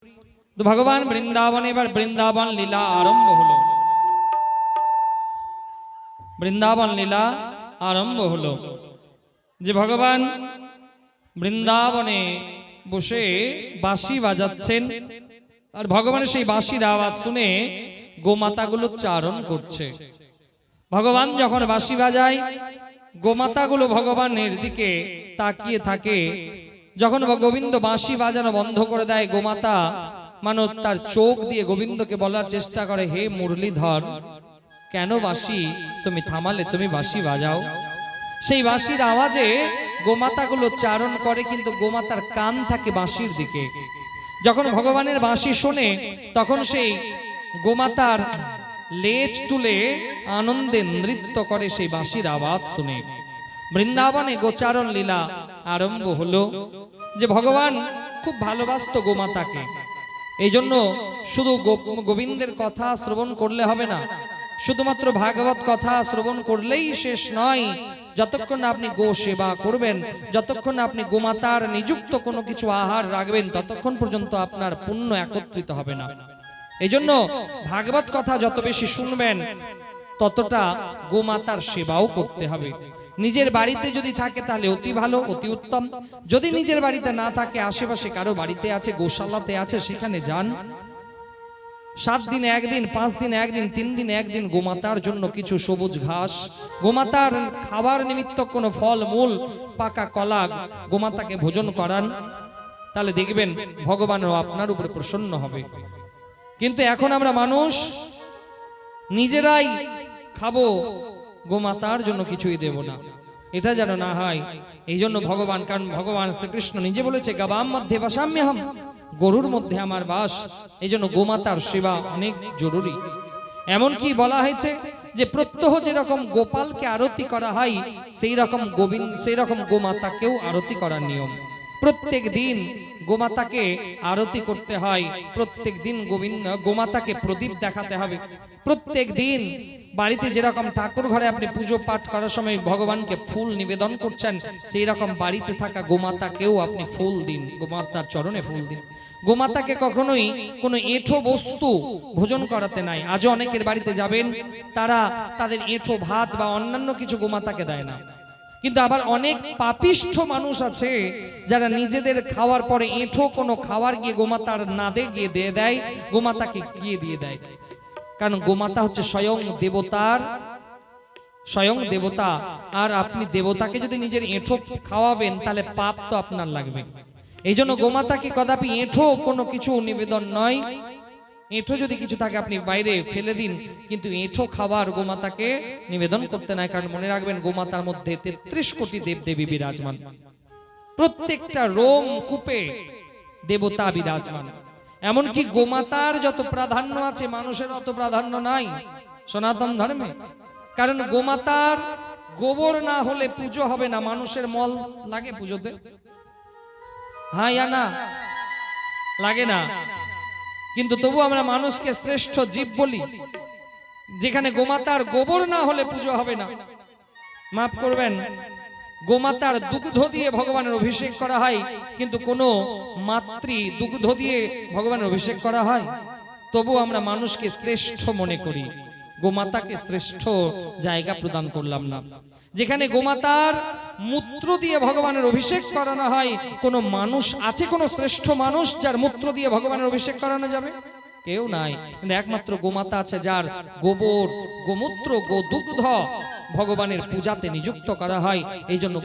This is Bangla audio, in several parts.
তো ভগবান বৃন্দাবনে এবার বৃন্দাবন লীলা আরম্ভ হলো। বৃন্দাবন লীলা আরম্ভ হলো যে ভগবান বৃন্দাবনে বসে বাঁশি বাজাচ্ছেন, আর ভগবানের সেই বাঁশির আওয়াজ শুনে গোমাতাগুলো চারণ করছে। ভগবান যখন বাঁশি বাজায়, গোমাতাগুলো ভগবানের দিকে তাকিয়ে থাকে। যখন গোবিন্দ বাঁশি বাজানো বন্ধ করে দেয়, গোমাতা মানো তার চোখ দিয়ে গোবিন্দকে বলার চেষ্টা করে, হে মুরলীধর, কেন বাঁশি তুমি থামালে? তুমি বাঁশি বাজাও। সেই বাঁশির আওয়াজে গোমাতাগুলো চারণ করে, কিন্তু গোমাতার কান থাকে বাঁশির দিকে। যখন ভগবানের বাঁশি শোনে, তখন সেই গোমাতার লেজ তুলে আনন্দে নৃত্য করে সেই বাঁশির আওয়াজ শুনে। বৃন্দাবনে গোচারণ লীলা আরম্ভ হলো। যে ভগবান খুব ভালোবাসত গোমাতাকে, এই জন্য শুধু গোবিন্দের কথা শ্রবণ করলে হবে না, শুধুমাত্র ভাগবত কথা শ্রবণ করলেই শেষ নয়। যতক্ষণ না আপনি গো সেবা করবেন, যতক্ষণ না আপনি গোমাতার নিযুক্ত কোনো কিছু আহার রাখবেন, ততক্ষণ পর্যন্ত আপনার পুণ্য একত্রিত হবে না। এই জন্য ভাগবত কথা যত বেশি শুনবেন, ততটা গোমাতার সেবাও করতে হবে। নিজের বাড়িতে যদি থাকে তাহলে অতি ভালো, অতি উত্তম। যদি নিজের বাড়িতে না থাকে, আশেপাশে কারো বাড়িতে আছে, গোশালাতে আছে, সেখানে যান। 7 দিনে একদিন, 5 দিনে একদিন, 3 দিনে একদিন গোমাতার জন্য কিছু সবুজ ঘাস, গোমাতার খাবার নিমিত্ত কোনো ফল মূল, পাকা কলা গোমাতাকে ভোজন করান, তাহলে দেখবেন ভগবানও আপনার উপরে প্রসন্ন হবে। কিন্তু এখন আমরা মানুষ নিজেরাই খাবো, গোমাতার জন্য কিছুই দেব না, এটা যেন না হয়। এই জন্য ভগবান, কারণ ভগবান শ্রীকৃষ্ণ নিজে বলেছে, গাবাম মধ্যে বাসাম্যহম, গরুর মধ্যে আমার বাস। এই জন্য গোমাতার সেবা অনেক জরুরি। এমনকি বলা হয়েছে যে প্রত্যহ যেরকম গোপালকে আরতি করা হয়, সেই রকম গোমাতাকেও আরতি করার নিয়ম। প্রত্যেক দিন গোমাতাকে আরতি করতে হয়, প্রত্যেক দিন গোমাতাকে প্রদীপ দেখাতে হবে। প্রত্যেক দিন বাড়িতে যেরকম ঠাকুর ঘরে আপনি পুজো পাঠ করার সময় ভগবানকে ফুল নিবেদন করছেন, সেই রকম বাড়িতে থাকা গোমাতাকেও আপনি ফুল দিন, গোমাতার চরণে ফুল দিন। গোমাতাকে কখনোই কোনো এঁঠো বস্তু ভোজন করাতে নাই। আজও অনেকের বাড়িতে যাবেন, তারা তাদের এঁঠো ভাত বা অন্যান্য কিছু গোমাতাকে দেয় না। কিন্তু আবার অনেক পাপিষ্ঠ মানুষ আছে যারা নিজেদের খাওয়ার পরে এঁঠো কোনো খাবার গিয়ে গোমাতার নাদে গিয়ে দিয়ে দেয়, গোমাতাকে গিয়ে দিয়ে দেয়। কারণ গোমাতা হচ্ছে স্বয়ং দেবতা। আর আপনি দেবতাকে যদি নিজের এঁঠো খাওয়াবেন, তাহলে পাপ তো আপনার লাগবে। এই জন্য গোমাতাকে কদাপি এঁঠো কোনো কিছু নিবেদন নয়। এঁঠো যদি কিছু থাকে আপনি বাইরে ফেলে দিন, কিন্তু এঁঠো খাবার গোমাতাকে নিবেদন করতে নাই। কারণ মনে রাখবেন, গোমাতার মধ্যে 33 কোটি দেবদেবী বিরাজমান, প্রত্যেকটা রোম কূপে দেবতা বিরাজমান। এমনকি গোমাতার যত প্রাধান্য আছে, মানুষের অত প্রাধান্য নাই সনাতন ধর্মে। কারণ গোমাতার গোবর না হলে পুজো হবে না। মানুষের মল লাগে পুজোতে? হ্যাঁ ইয়া না? লাগে না। কিন্তু তবু আমরা মানুষকে শ্রেষ্ঠ জীব বলি। যেখানে গোমাতার গোবর না হলে পুজো হবে না। মাফ করবেন, গোমাতার দুগ্ধ দিয়ে ভগবানের অভিষেক করা হয়, কিন্তু কোনো মাতৃ দুগ্ধ দিয়ে ভগবানের অভিষেক করা হয়? তবু আমরা মানুষকে শ্রেষ্ঠ মনে করি, গোমাতাকে শ্রেষ্ঠ জায়গা প্রদান করলাম না। যেখানে গোমাতার মূত্র দিয়ে ভগবানের অভিষেক করানো হয়, কোন মানুষ আছে, কোন শ্রেষ্ঠ মানুষ যার মূত্র দিয়ে ভগবানের অভিষেক করানো যাবে? কেউ নাই। কিন্তু একমাত্র গোমাতা আছে, যার গোবর, গোমূত্র, গোদুগ্ধ ভগবানের পূজাতে নিযুক্ত করা হয়। এই জন্য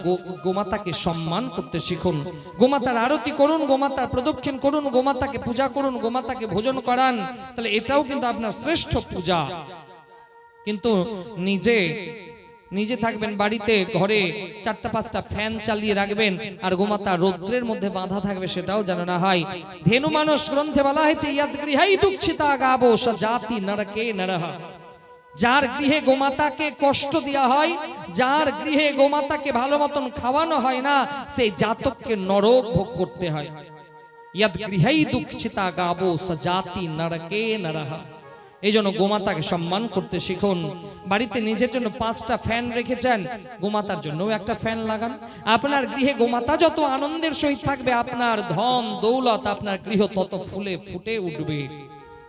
গোমাতাকে সম্মান করতে শিখুন, গোমাতার আরতি করুন, গোমাতার প্রদক্ষিণ করুন, গোমাতাকে পূজা করুন, গোমাতাকে ভোজন করান, তাহলে এটাও কিন্তু আপনার শ্রেষ্ঠ পূজা। কিন্তু নিজে থাকবেন বাড়িতে, ঘরে 4টা-5টা ফ্যান চালিয়ে রাখবেন, আর গোমাতা রৌদ্রের মধ্যে বাঁধা থাকবে, সেটাও যেন না হয়। ধেনু মানস গ্রন্থে বলা হয়েছে, ইয়াদ গৃহাই দুঃখিতা গাবো স জাতি নরকে নরহ। যার গৃহে গোমাতাকে কষ্ট দেওয়া হয়, যার গৃহে গোমাতাকে ভালো মতন খাওয়ানো হয় না, সেই জাতককে নরক ভোগ করতে হয়। ইয়াদ গৃহাই দুঃখিতা গাবো স জাতি নরকে নরহ। এই জন্য গোমাতাকে সম্মান করতে শিখুন। বাড়িতে নিজের জন্য 5টা ফ্যান রেখেছেন, গোমাতার জন্যও একটা ফ্যান লাগান। আপনার গৃহে গোমাতা যত আনন্দের সহিত থাকবে, আপনার ধন দৌলত আপনার গৃহ তত ফুলে ফুটে উঠবে।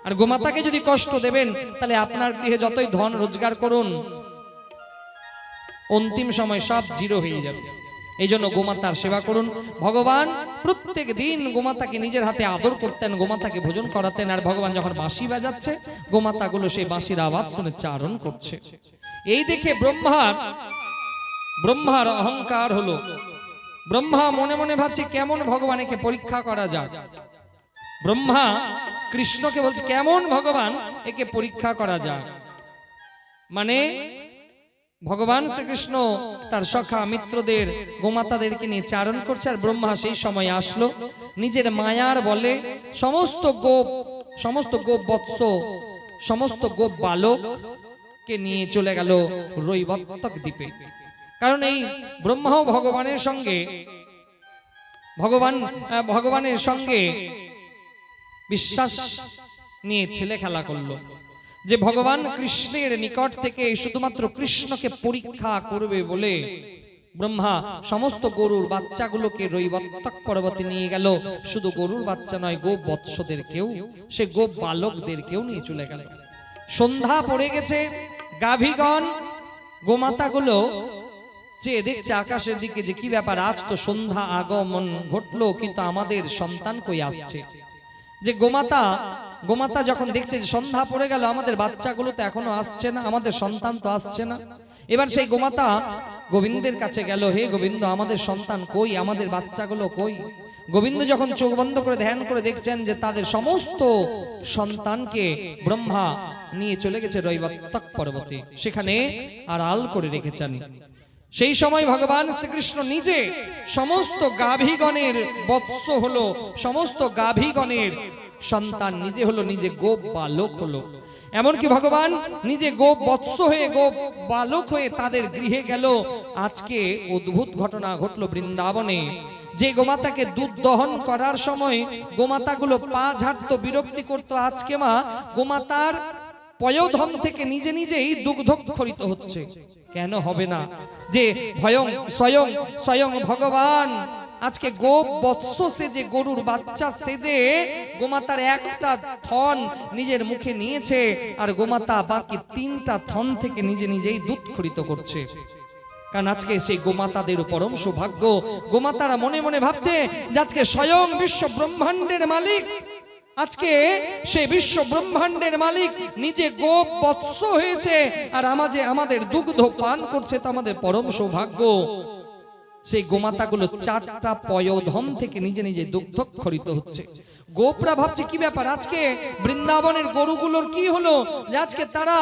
আর গোমাতাকে যদি কষ্ট দেবেন, তাহলে আপনার গৃহে যতই ধন রোজগার করুন, অন্তিম সময় সব জিরো হয়ে যাবে। এই জন্য গোমাতার সেবা করুন। ভগবান প্রত্যেক দিন গোমাতাকে নিজের হাতে আদর করতেন, গোমাতাকে ভোজন করাতেন। আর ভগবান যখন বাঁশি বাজাচ্ছে, গোমাতাগুলো সেই বাঁশির আওয়াজ শুনে চারণ করছে। এই দেখে ব্রহ্মার অহংকার হলো। ব্রহ্মা মনে মনে ভাবছে কেমন ভগবান একে পরীক্ষা করা যায়। ব্রহ্মা কৃষ্ণকে বলছে কেমন ভগবান একে পরীক্ষা করা যায়। মানে ভগবান শ্রীকৃষ্ণ তার সখা মিত্রদের গোমাতাদেরকে নিয়ে চারণ করছে। আর ব্রহ্মা সেই সময় আসলো, নিজের মায়ার বলে সমস্ত গোপ বৎস, সমস্ত গোপ বালককে নিয়ে চলে গেল রৈবত্যক দ্বীপে। কারণ এই ব্রহ্মাও ভগবানের সঙ্গে বিশ্বাস নিয়ে ছেলে খেলা করলো যে ভগবান কৃষ্ণের নিকট থেকে শুধুমাত্র কৃষ্ণকে পরীক্ষা করবে বলে ব্রহ্মা সমস্ত গরুর বাচ্চাগুলোকে রৈবত্যক পর্বতে নিয়ে গেল। শুধু গরুর বাচ্চা নয়, গোপ বৎসদেরকেও, সে গোপ বালকদেরকেও নিয়ে চলে গেল। সন্ধ্যা পড়ে গেছে, গাভীগণ গোমাতাগুলো চেয়ে দেখছে আকাশের দিকে যে কি ব্যাপার, আজ তো সন্ধ্যা আগমন ঘটলো, কিন্তু আমাদের সন্তান কই আসছে। যে গোমাতা যখন দেখছে যে সন্ধ্যা পড়ে গেল, আমাদের বাচ্চাগুলো তো এখনো আসছে না, আমাদের সন্তান তো আসছে না। এবার সেই গোমাতা গোবিন্দের কাছে গেল, হে গোবিন্দ, আমাদের সন্তান কই, আমাদের বাচ্চাগুলো কই। গোবিন্দ যখন চোখ বন্ধ করে ধ্যান করে দেখছেন যে তাদের সমস্ত সন্তানকে ব্রহ্মা নিয়ে চলে গেছে রৈবত্যক পর্বতে, সেখানে আড়াল করে রেখেছেন। সেই সময় ভগবান শ্রীকৃষ্ণ নিজে সমস্ত গাভীগণের বৎস হলো, সমস্ত গাভীগণের সন্তান নিজে হলো, নিজে গোপ বালক হলো। এমনকি ভগবান নিজে গোপ বৎস হয়ে, গোপ বালক হয়ে তাদের গৃহে গেল। আজকে অদ্ভুত ঘটনা ঘটলো বৃন্দাবনে। যে গোমাতাকে দুধ দহন করার সময় গোমাতাগুলো পা ঝাড়তো, বিরক্তি করতো, আজকে মা গোমাতার পয়োধন থেকে নিজে নিজেই দুগ্ধক্ষরিত হচ্ছে। কেন হবে না? যে স্বয়ং ভগবান আজকে গোপ বৎস সেজে, গরুর বাচ্চা সেজে গোমাতার একটা থন নিজের মুখে নিয়েছে, আর গোমাতা বাকি 3টা থন থেকে নিজে নিজেই দুধ খরিত করছে। কারণ আজকে সেই গোমাতাদের পরম সৌভাগ্য। গোমাতারা মনে মনে ভাবছে যে আজকে স্বয়ং বিশ্ব ব্রহ্মাণ্ডের মালিক, আজকে সেই বিশ্ব ব্রহ্মাণ্ডের মালিক নিজে গোপ বৎস হয়েছে, আর আমাদের দুগ্ধ পান করছে, তো আমাদের পরম সৌভাগ্য। সেই গোমাতাগুলো 4টা পয়োধন থেকে নিজে নিজে দুগ্ধক্ষরিত হচ্ছে। গোপরা ভাবছে কি ব্যাপার, আজকে বৃন্দাবনের গরুগুলোর কি হলো যে আজকে তারা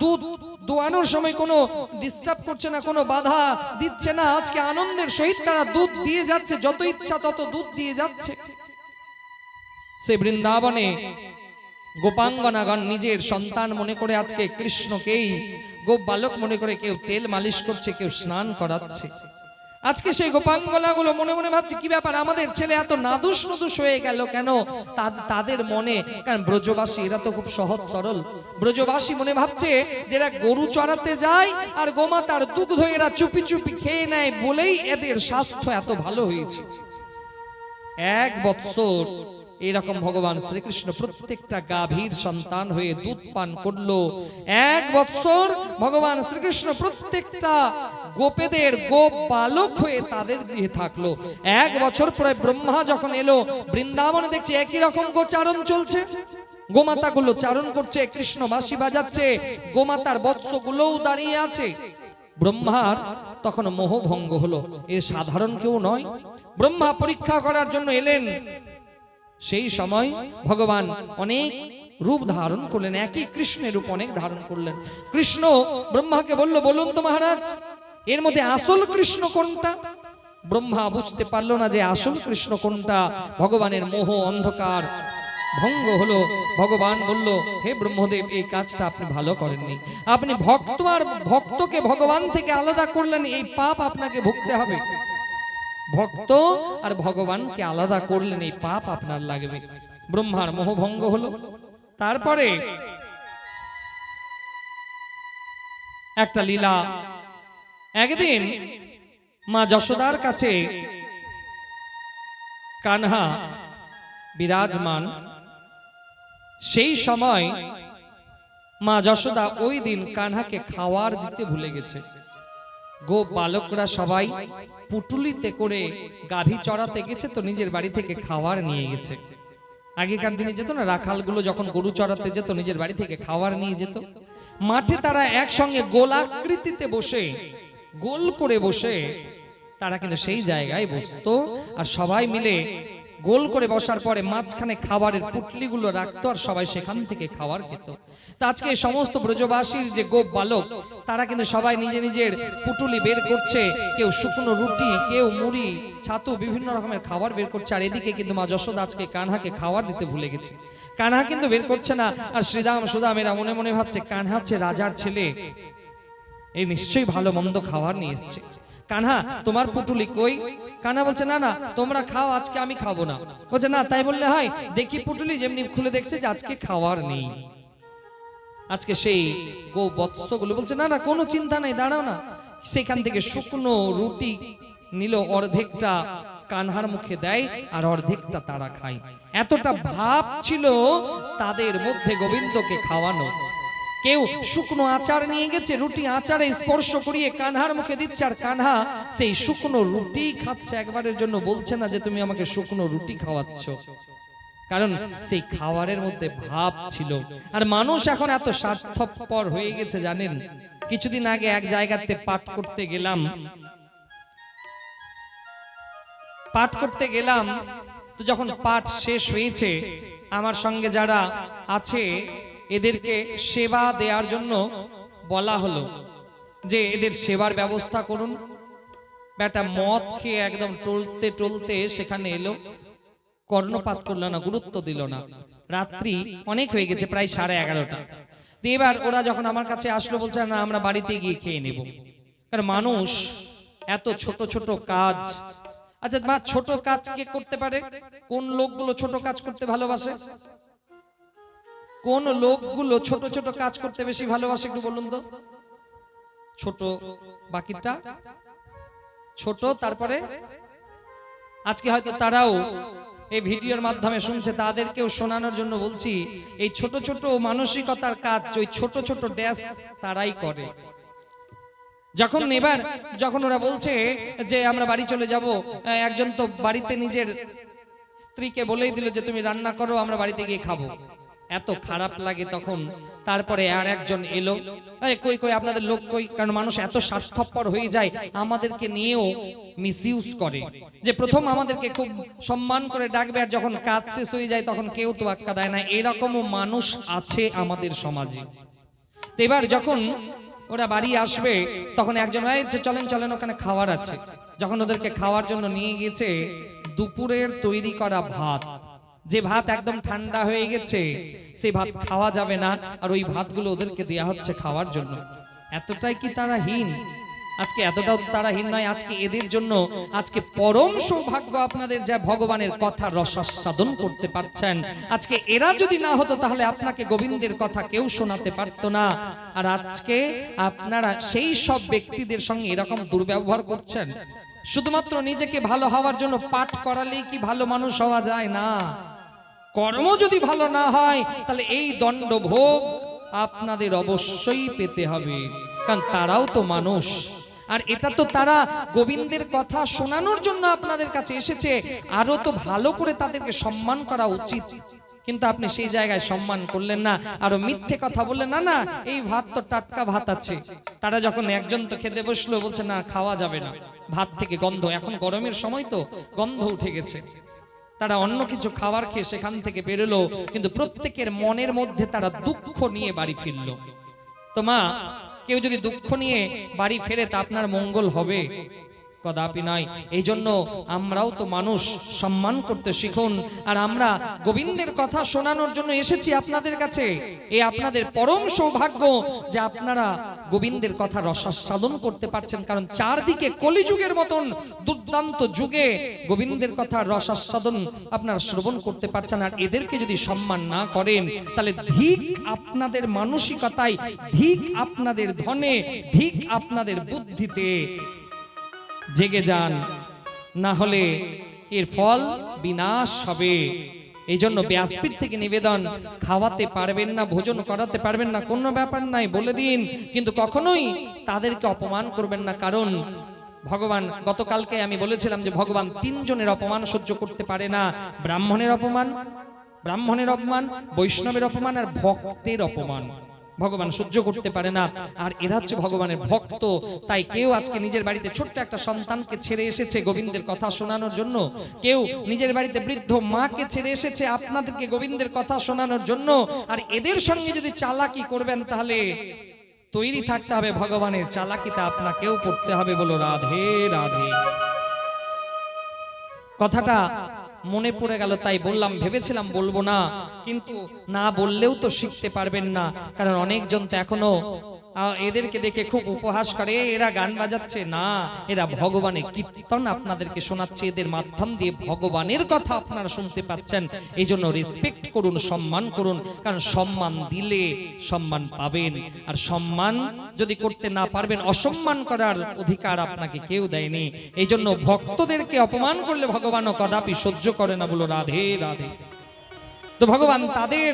দুধ দোয়ানোর সময় কোনো ডিস্টার্ব করছে না, কোনো বাধা দিচ্ছে না, আজকে আনন্দের সহিত তারা দুধ দিয়ে যাচ্ছে, যত ইচ্ছা তত দুধ দিয়ে যাচ্ছে। সেই বৃন্দাবনে গোপাঙ্গনাগণ নিজের সন্তান মনে করে আজকে কৃষ্ণকেই গোপ বালক মনে করে কেউ তেল মালিশ করছে, কেউ স্নান করাচ্ছে। আজকে সেই গোপাঙ্গনাগুলো মনে মনে ভাবছে কি ব্যাপার, আমাদের ছেলে এত নাদুস নুদুস হয়ে গেল কেন। তাদের মনে, কারণ ব্রজবাসী এরা তো খুব সহজ সরল, ব্রজবাসী মনে ভাবছে যেরা গরু চড়াতে যায় আর গোমাতার দুগ্ধ এরা চুপি চুপি খেয়ে নেয় বলেই এদের স্বাস্থ্য এত ভালো হয়েছে। 1 বৎসর এরকম ভগবান শ্রীকৃষ্ণ প্রত্যেকটা গাভীর সন্তান হয়ে দুধ পান করলো। 1 বৎসর ভগবান শ্রীকৃষ্ণ প্রত্যেকটা গোপেদের গোপ বালক হয়ে তাদের গৃহে থাকলো। 1 বছর পরে ব্রহ্মা যখন এলো বৃন্দাবনে, দেখছে একই রকম গোচারণ চলছে। গোমাতাগুলো চারণ করছে, কৃষ্ণ বাঁশি বাজাচ্ছে, গোমাতার বৎসগুলোও দাঁড়িয়ে আছে। ব্রহ্মার তখন মোহভঙ্গ হলো, এ সাধারণ কেউ নয়। ব্রহ্মা পরীক্ষা করার জন্য এলেন। সেই সময় ভগবান অনেক রূপ ধারণ করলেন, একই কৃষ্ণের রূপ অনেক ধারণ করলেন। কৃষ্ণ ব্রহ্মাকে বলল, বলুন তো মহারাজ, এর মধ্যে আসল কৃষ্ণ কোনটা? ব্রহ্মা বুঝতে পারল না যে আসল কৃষ্ণ কোনটা। ভগবানের মোহ অন্ধকার ভঙ্গ হলো। ভগবান বলল, হে ব্রহ্মদেব, এই কাজটা আপনি ভালো করেননি। আপনি ভক্ত আর ভক্তকে ভগবান থেকে আলাদা করলেন, এই পাপ আপনাকে ভুগতে হবে। ভক্ত আর ভগবানকে আলাদা করলেন, এই পাপ আপনার লাগবে। ব্রহ্মার মোহভঙ্গ হলো। তারপরে একটা লীলা। একদিন মা যশোদার কাছে কানহা বিরাজমান। সেই সময় মা যশোদা ওই দিন কানহাকে খাওয়ার দিতে ভুলে গেছে। গোপ বালকরা সবাই পুটুলিতে করে গাভী চড়াতে গেছে, তো নিজের বাড়ি থেকে খাওয়ার নিয়ে গেছে। আগেকার দিনে যেত না, রাখালগুলো যখন গরু চড়াতে যেত নিজের বাড়ি থেকে খাওয়ার নিয়ে যেত। মাঠে তারা একসঙ্গে গোলাকৃতিতে বসে, গোল করে বসে তারা কিন্তু সেই জায়গায় বসতো, আর সবাই মিলে গোল করে বসার পরে মাঝখানে খাবারের পুটলিগুলো রাখতো, আর সবাই সেখান থেকে খাবার খেত। তা আজকে সমস্ত ব্রজবাসীর যে গোপ বালক, তারা কিন্তু সবাই নিজে নিজের পুটুলি বের করছে, কেউ শুকনো রুটি, কেউ মুড়ি, ছাতু, বিভিন্ন রকমের খাবার বের করছে। আর এদিকে কিন্তু মা যশোদা আজকে কানহাকে খাবার দিতে ভুলে গেছে। কানহা কিন্তু বের করছে না, আর শ্রীরাম সুদাম এরা মনে মনে ভাবছে কানহা হচ্ছে রাজার ছেলে, এই নিশ্চয়ই ভালো মন্দ খাবার নিয়ে এসছে। কানহা তোমার পুটুলি কই? কানহা বলছে না না তোমরা খাও, আজকে আমি খাবো না। বলছে না তাই বললে হয়, দেখি পুটুলি, যেমনি খুলে দেখছে যে আজকে খাওয়ার নেই। আজকে সেই গো বৎসগুলো বলছে না না কোনো চিন্তা নেই, দাঁড়াও না। সেখান থেকে শুকনো রুটি নিল, অর্ধেকটা কানহার মুখে দেয় আর অর্ধেকটা তারা খায়। এতটা ভাব ছিল তাদের মধ্যে গোবিন্দকে খাওয়ানো। কেউ শুকনো আচার নিয়ে গেছে, রুটি আচারে স্পর্শ করিয়ে কানহার মুখে দিচ্ছে, আর কানহা সেই শুকনো রুটি খাচ্ছে। একবারের জন্য বলছে না যে তুমি আমাকে শুকনো রুটি খাওয়াচ্ছ, কারণ সেই খাবারের মধ্যে ভাব ছিল। আর মানুষ এখন এত স্বার্থপর হয়ে গেছে জানেন। কিছুদিন আগে এক জায়গাতে পাঠ করতে গেলাম, তো যখন পাঠ শেষ হয়েছে, আমার সঙ্গে যারা আছে এদেরকে সেবা দেওয়ার জন্য বলা হলো যে এদের সেবার ব্যবস্থা করুন। বেটা মদ খেয়ে একদম টলতে টলতে সেখানে এলো, কর্ণপাত করলো না, গুরুত্ব দিল না। রাত্রি অনেক হয়ে গেছে, প্রায় 11:30। এবার ওরা যখন আমার কাছে আসলো বলছে না আমরা বাড়িতে গিয়ে খেয়ে নেব। কারণ মানুষ এত ছোট ছোট কাজ, আচ্ছা মা ছোট কাজ কে করতে পারে? কোন লোকগুলো ছোট কাজ করতে ভালোবাসে? কোন লোকগুলো ছোট ছোট কাজ করতে বেশি ভালোবাসে একটু বলুন তো। ছোট, বাকিটা ছোট, তারপরে আজকে হয়তো তারাও এই ভিডিওর মাধ্যমে শুনছে, তাদেরকেও শোনানোর জন্য বলছি, এই ছোট ছোট মানসিকতার কাজ ওই ছোট ছোট ড্যাশ তারাই করে। যখন ওরা বলছে যে আমরা বাড়ি চলে যাব, একজন তো বাড়িতে নিজের স্ত্রীকে বলেই দিল যে তুমি রান্না করো, আমরা বাড়িতে গিয়ে খাবো। এত খারাপ লাগে তখন। তারপরে আর একজন এলো, কই কই আপনাদের লোক কই? কারণ মানুষ এত স্বার্থপর হয়ে যায়, আমাদেরকে নিয়েও মিসইউজ করে। যে প্রথম আমাদেরকে খুব সম্মান করে ডাকবে, আর যখন কাজ শেষ হয়ে যায় তখন কেউ তো আক্কা দেয় না। এরকমও মানুষ আছে আমাদের সমাজে। তো এবার যখন ওরা বাড়ি আসবে তখন একজন চলেন চলেন ওখানে খাবার আছে। যখন ওদেরকে খাওয়ার জন্য নিয়ে গেছে, দুপুরের তৈরি করা ভাত, যে ভাত একদম ঠান্ডা হয়ে গেছে, সেই ভাত খাওয়া যাবে না, আর ওই ভাতগুলো ওদেরকে দেয়া হচ্ছে খাওয়ার জন্য। এতটাই কি তারা হীন? আজকে এতটাও তারা হীন নয়। আজকে এদের জন্য আজকে পরম সৌভাগ্য আপনাদের, যা ভগবানের কথা রসাস্বাদন করতে পারছেন। আজকে এরা যদি না হতো তাহলে আপনাকে গোবিন্দের কথা কেউ শোনাতে পারতো না। আর আজকে আপনারা সেই সব ব্যক্তিদের সঙ্গে এরকম দুর্ব্যবহার করছেন। শুধুমাত্র নিজেকে ভালো হওয়ার জন্য পাঠ করালেই কি ভালো মানুষ হওয়া যায় না? কর্ম যদি ভালো না হয় তাহলে এই দণ্ড ভোগ আপনাদের অবশ্যই পেতে হবে, কারণ তারাও তো মানুষ। আর এটা তো তারা গোবিন্দের কথা শোনানোর জন্য আপনাদের কাছে এসেছে, আরো তো ভালো করে তাদেরকে সম্মান করা উচিত। কিন্তু আপনি সেই জায়গায় সম্মান করলেন না, আরো মিথ্যে কথা বললেন, না না এই ভাত তো টাটকা ভাত আছে। তারা যখন একজন তো খেতে বসলো, বলছে না খাওয়া যাবে না, ভাত থেকে গন্ধ, এখন গরমের সময় তো গন্ধ উঠে গেছে। তারা অন্য কিছু খাবার খেয়ে সেখান থেকে বেরোলো, কিন্তু প্রত্যেকের মনের মধ্যে তারা দুঃখ নিয়ে বাড়ি ফিরলো। তো মা, কেউ যদি দুঃখ নিয়ে বাড়ি ফেরে তা আপনার মঙ্গল হবে? কদাপি নয়। এই জন্য আমরাও তো মানুষ, সম্মান করতে শিখুন। আর আমরা গোবিন্দের কথা শোনানোর জন্য এসেছি আপনাদের কাছে। এই আপনাদের পরম সৌভাগ্য যে আপনারা গোবিন্দের কথা রসাস্বাদন করতে পারছেন, কারণ চারদিকে কলিযুগের মতন দুর্দান্ত যুগে গোবিন্দের কথা রসাস্বাদন আপনারা শ্রবণ করতে পারছেন। আর এদেরকে যদি সম্মান না করেন তাহলে ধিক আপনাদের মানসিকতায়, ধিক আপনাদের ধনে, ধিক আপনাদের বুদ্ধিতে। জেগে যান, না হলে এর ফল বিনাশ হবে। এই জন্য ব্যাসপীঠ থেকে নিবেদন, খাওয়াতে পারবেন না, ভোজন করাতে পারবেন না, কোনো ব্যাপার নাই, বলে দিন, কিন্তু কখনোই তাদেরকে অপমান করবেন না। কারণ ভগবান, গতকালকে আমি বলেছিলাম যে ভগবান তিনজনের অপমান সহ্য করতে পারে না। ব্রাহ্মণের অপমান, বৈষ্ণবের অপমান আর ভক্তের অপমান ভগবান সহ্য করতে পারে না। আর এরা হচ্ছে ভগবানের ভক্ত। তাই কেউ আজকে নিজের বাড়িতে ছোট্ট একটা সন্তানকে ছেড়ে এসেছে গোবিন্দের কথা শোনানোর জন্য, কেউ নিজের বাড়িতে বৃদ্ধ মাকে ছেড়ে এসেছে আপনাদেরকে গোবিন্দের কথা শোনানোর জন্য। আর এদের সঙ্গে যদি চালাকি করবেন তাহলে তৈরি থাকতে হবে ভগবানের চালাকিতে আপনাকেও পড়তে হবে। বলো রাধে রাধে। কথাটা মনে পড়ে গেল তাই বললাম, ভেবেছিলাম বলবো না, কিন্তু না বললেও তো শিখতে পারবেন না। কারণ অনেকজন তো এখনো এদেরকে দেখে খুব উপহাস করে, এরা গান বাজাচ্ছে না, এরা ভগবানের কীর্তন আপনাদেরকে শোনাচ্ছে, এদের মাধ্যম দিয়ে ভগবানের কথা আপনারা শুনতে পাচ্ছেন। এই জন্য রেসপেক্ট করুন, সম্মান করুন, কারণ সম্মান দিলে সম্মান পাবেন। আর সম্মান যদি করতে না পারবেন, অসম্মান করার অধিকার আপনাকে কেউ দেয়নি। এই জন্য ভক্তদেরকে অপমান করলে ভগবানও কদাপি সহ্য করে না। বলো রাধে রাধে। তো ভগবান তাদের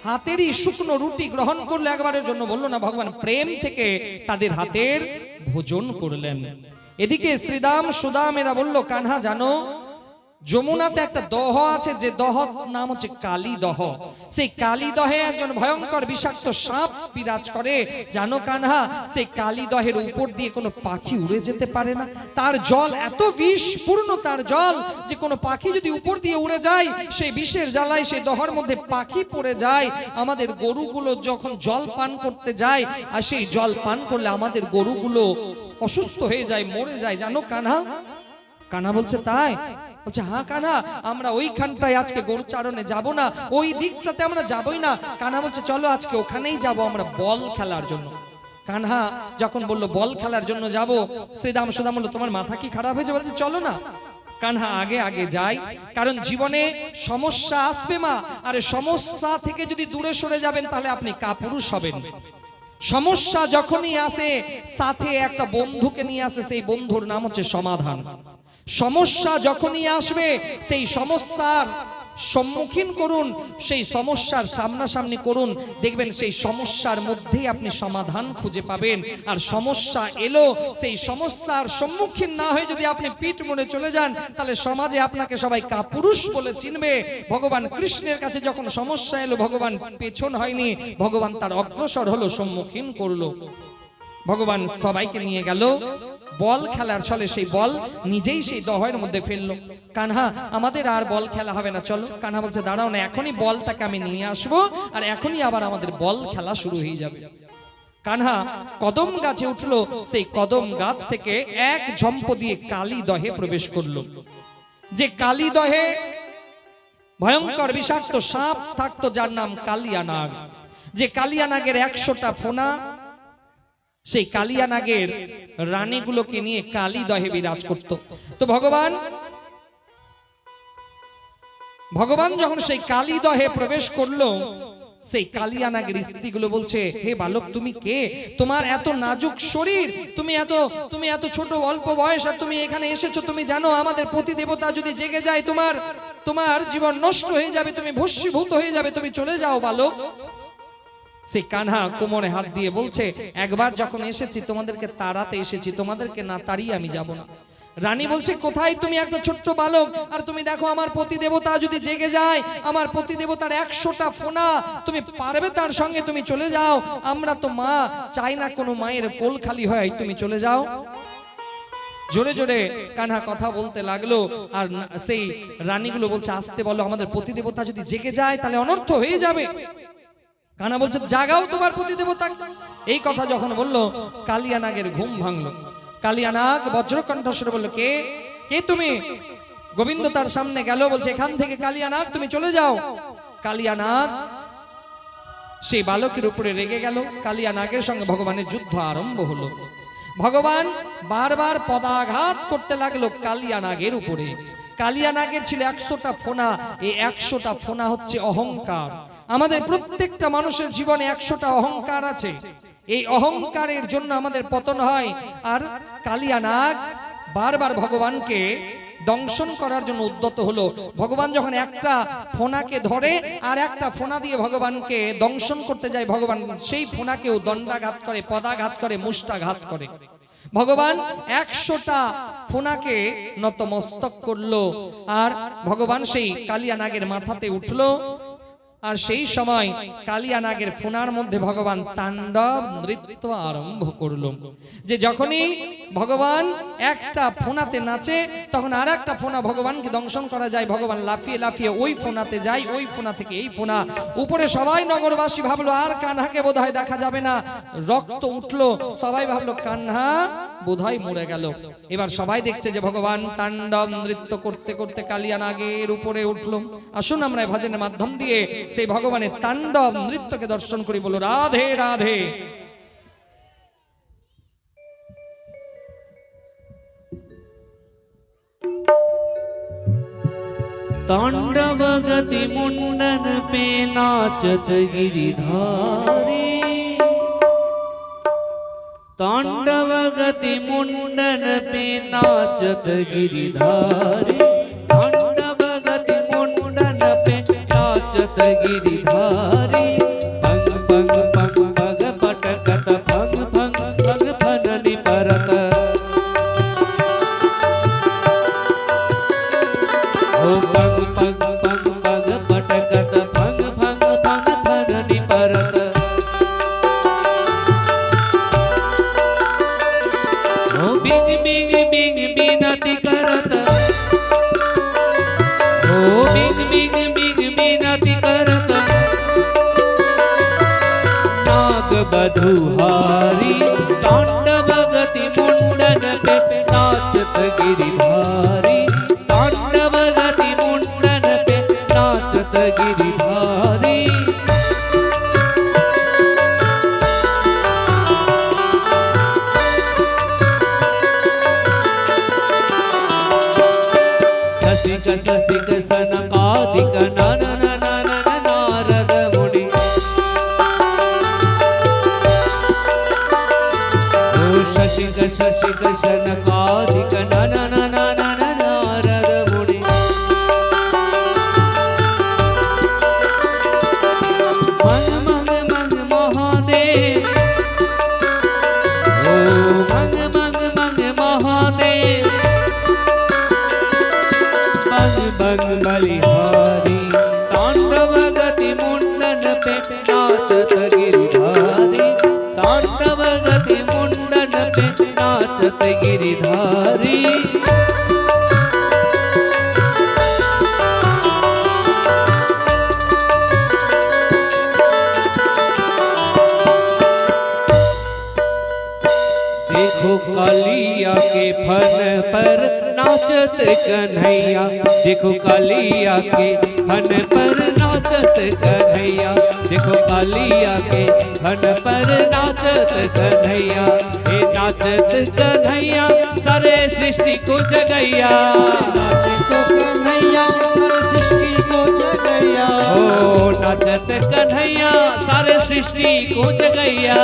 হাতেরই শুকনো রুটি গ্রহণ করলে একবারের জন্য বললো না, ভগবান প্রেম থেকে তাদের হাতের ভোজন করলেন। এদিকে শ্রীদাম সুদাম এরা বললো, কানহা জানো যমুনাতে একটা দহ আছে, যে দহ নাম হচ্ছে কালী দহ। সেই কালী দহে একজন ভয়ঙ্কর বিষাক্ত সাপ বিরাজ করে। জানো কানহা, সেই কালী দহের উপর দিয়ে কোনো পাখি উড়ে যেতে পারে না। তার জল এত বিষপূর্ণ, তার জল, যে কোনো পাখি যদি উপর দিয়ে উড়ে যায়, সেই বিষের জ্বালায় সেই দহর মধ্যে পাখি পড়ে যায়। আমাদের গরুগুলো যখন জল পান করতে যায়, আর সেই জল পান করলে আমাদের গরুগুলো অসুস্থ হয়ে যায়, মরে যায়। জানো কানহা? কানহা বলছে তাই? বলছে হ্যাঁ কানহা, আমরা ওইখানটায় আজকে গরু চারণে যাব না, ওই দিকটাতে আমরা যাবই না। কানহা বলছে চলো আজকে ওখানেই যাব আমরা বল খেলার জন্য। কানহা যখন বললো বল খেলার জন্য যাব, শ্রীদাম সুদাম বললো তোমার মাথা কি খারাপ হয়েছে? বলছে চলো না। কানহা আগে আগে যায়, কারণ জীবনে সমস্যা আসবে মা, আর সমস্যা থেকে যদি দূরে সরে যাবেন তাহলে আপনি কাপুরুষ হবেন। সমস্যা যখনই আসে সাথে একটা বন্ধুকে নিয়ে আসে, সেই বন্ধুর নাম হচ্ছে সমাধান। সমস্যা যখনই আসবে সেই সমস্যার সম্মুখীন করুন, সেই সমস্যার সামনাসামনি করুন, দেখবেন সেই সমস্যার মধ্যেই আপনি সমাধান খুঁজে পাবেন। আর সমস্যা এলো, সেই সমস্যার সম্মুখীন না হয়ে যদি আপনি পিঠ মুড়ে চলে যান, তাহলে সমাজে আপনাকে সবাই কাপুরুষ বলে চিনবে। ভগবান কৃষ্ণের কাছে যখন সমস্যা এলো, ভগবান পেছন হয়নি, ভগবান তার অগ্রসর হলো, সম্মুখীন করলো। ভগবান সবাইকে নিয়ে গেল বল খেলার ছলে, সেই বল নিজেই সেই দহের মধ্যে ফেললো। কানহা আমাদের আর বল খেলা হবে না, চলো। কানহা বলছে দাঁড়াও না, এখনই বলটাকে আমি নিয়ে আসবো, আর এখনই আবার আমাদের বল খেলা শুরু হয়ে যাবে। কানহা কদম গাছে উঠলো, সেই কদম গাছ থেকে এক ঝম্প দিয়ে কালী দহে প্রবেশ করলো। যে কালী দহে ভয়ঙ্কর বিষাক্ত সাপ থাকতো, যার নাম কালিয়ানাগ। যে কালিয়ানাগের 100টা ফোনা, সেই কালিয়ানাগের রানীগুলোকে নিয়ে কালী দহে বিরাজ করত। তো ভগবান যখন সেই কালী দহে প্রবেশ করলো, সেই কালিয়ানাগের স্ত্রীগুলো বলছে হে বালক তুমি কে? তোমার এত নাজুক শরীর, তুমি এত ছোট অল্প বয়স, আর তুমি এখানে এসেছো। তুমি জানো আমাদের পতি দেবতা যদি জেগে যায় তোমার জীবন নষ্ট হয়ে যাবে, তুমি ভস্মীভূত হয়ে যাবে, তুমি চলে যাও বালক। সেই কানহা কোমরে হাত দিয়ে বলছে একবার যখন এসেছি তোমাদেরকে তাড়াতে এসেছি, তোমাদেরকে না তাড়িয়ে আমি যাব না। রানী বলছে কোথায় তুমি একটা ছোট্ট বালক, আর তুমি দেখো আমার পতি দেবতা যদি জেগে যায়, আমার পতি দেবতার 100টা ফোনা, তুমি পারবে তার সঙ্গে? তুমি চলে যাও, আমরা তো মা, চাই না কোনো মায়ের কোল খালি হয়, তুমি চলে যাও। জোরে জোরে কানহা কথা বলতে লাগলো, আর সেই রানীগুলো বলছে আসতে বলো, আমাদের পতি দেবতা যদি জেগে যায় তাহলে অনর্থ হয়ে যাবে। কানহা বলছে জাগাও তোমার পতি দেবতা। এই কথা যখন বললো, কালিয়ানাগের ঘুম ভাঙলো। কালিয়ানাগ বজ্রকণ্ঠস্বরে বলল, কে কে তুমি? গোবিন্দ তার সামনে গেল, বলছে এখান থেকে কালিয়ানাগ তুমি চলে যাও। কালিয়ানাগ সেই বালকের উপরে রেগে গেল। কালিয়ানাগের সঙ্গে ভগবানের যুদ্ধ আরম্ভ হলো। ভগবান বারবার পদাঘাত করতে লাগলো কালিয়ানাগের উপরে। কালিয়ানাগের ছিল 100টা ফোনা। এই 100টা ফোনা হচ্ছে অহংকার। আমাদের প্রত্যেকটা মানুষের জীবনে 100টা অহংকার আছে। এই অহংকারের জন্য আমাদের পতন হয়। আর কালিয়ানাগ বারবার ভগবানকে দংশন করার জন্য উদ্যত হলো। ভগবান যখন একটা ফোনাকে ধরে আর একটা ফোনা দিয়ে ভগবানকে দংশন করতে যায়, ভগবান সেই ফোনাকেও দণ্ডাঘাত করে, পদাঘাত করে, মুষ্টাঘাত করে। ভগবান 100টা ফোনাকে নতমস্তক করলো। আর ভগবান সেই কালিয়ানাগের মাথাতে উঠলো। আর সেই সময় কালিয়ানাগের ফোনার মধ্যে ভগবান তাণ্ডব নৃত্য আরম্ভ করলো। যে যখনই ভগবান একটা ফোনাতে নাচে, তখন আর একটা ফোনা ভগবানকে দংশন করা যায়। ভগবান লাফিয়ে লাফিয়ে ওই ফোনাতে যায়, ওই ফোনা থেকে এই ফোনা। উপরে সবাই নগরবাসী ভাবলো আর কানহাকে বোধহয় দেখা যাবে না। রক্ত উঠলো, সবাই ভাবলো কানহা বোধহয় মরে গেল। এবার সবাই দেখছে যে ভগবান তাণ্ডব নৃত্য করতে করতে কালিয়ানাগের উপরে উঠলো। আসুন আমরা ভজনের মাধ্যম দিয়ে সেই ভগবানের তাণ্ডব নৃত্যকে দর্শন করি। বলো রাধে রাধে। तांडव गति मुंडन पे नाचत गिरिधारी, तांडव गति मुंडन पे नाचत गिरिधारी, तांडव गति मुंडन पे नाचत गिरिधारी। भंग भंग भंग भग पटकत भंग भंग भंग फननि परत, ओ भंग भंग भंग भग पटकत भंग भंग भंग फननि परत। ओ बिग बिग बिग बिनती करत, ओ बिग बिग बिग बिनती करत, नाग बधुहारी। तांडव गति मुंडन पे नाचत गिरिधारी, तांडव गति मुंडन पे नाचत गिरिधारी। ससिक ससिक सनकादिक नन नन नारद मुनि, ओ शशिक शशिक सनकादिक नन नन नारद मुनि। मंग मंग मंग महादेव, ओ मंग मंग मंग महादेव, मंग मंग बलिहारी। तांडव गति मुंडन पे नाचत गिरिधारी, तांडव गति मुंडन पे नाचत गिरिधारी। देखो कालिया के फन पर नाचत कन्हैया, देखो कालिया के फन पर नाचत कन्हैया, देखो कालिया के फन पर नाचत कन्हैया। हे नाचत कन्हैया सारे सृष्टि को जगैया, नाचत कन्हैया सारे सृष्टि को जगैया, ओ नाचत कन्हैया सारे सृष्टि को जगैया,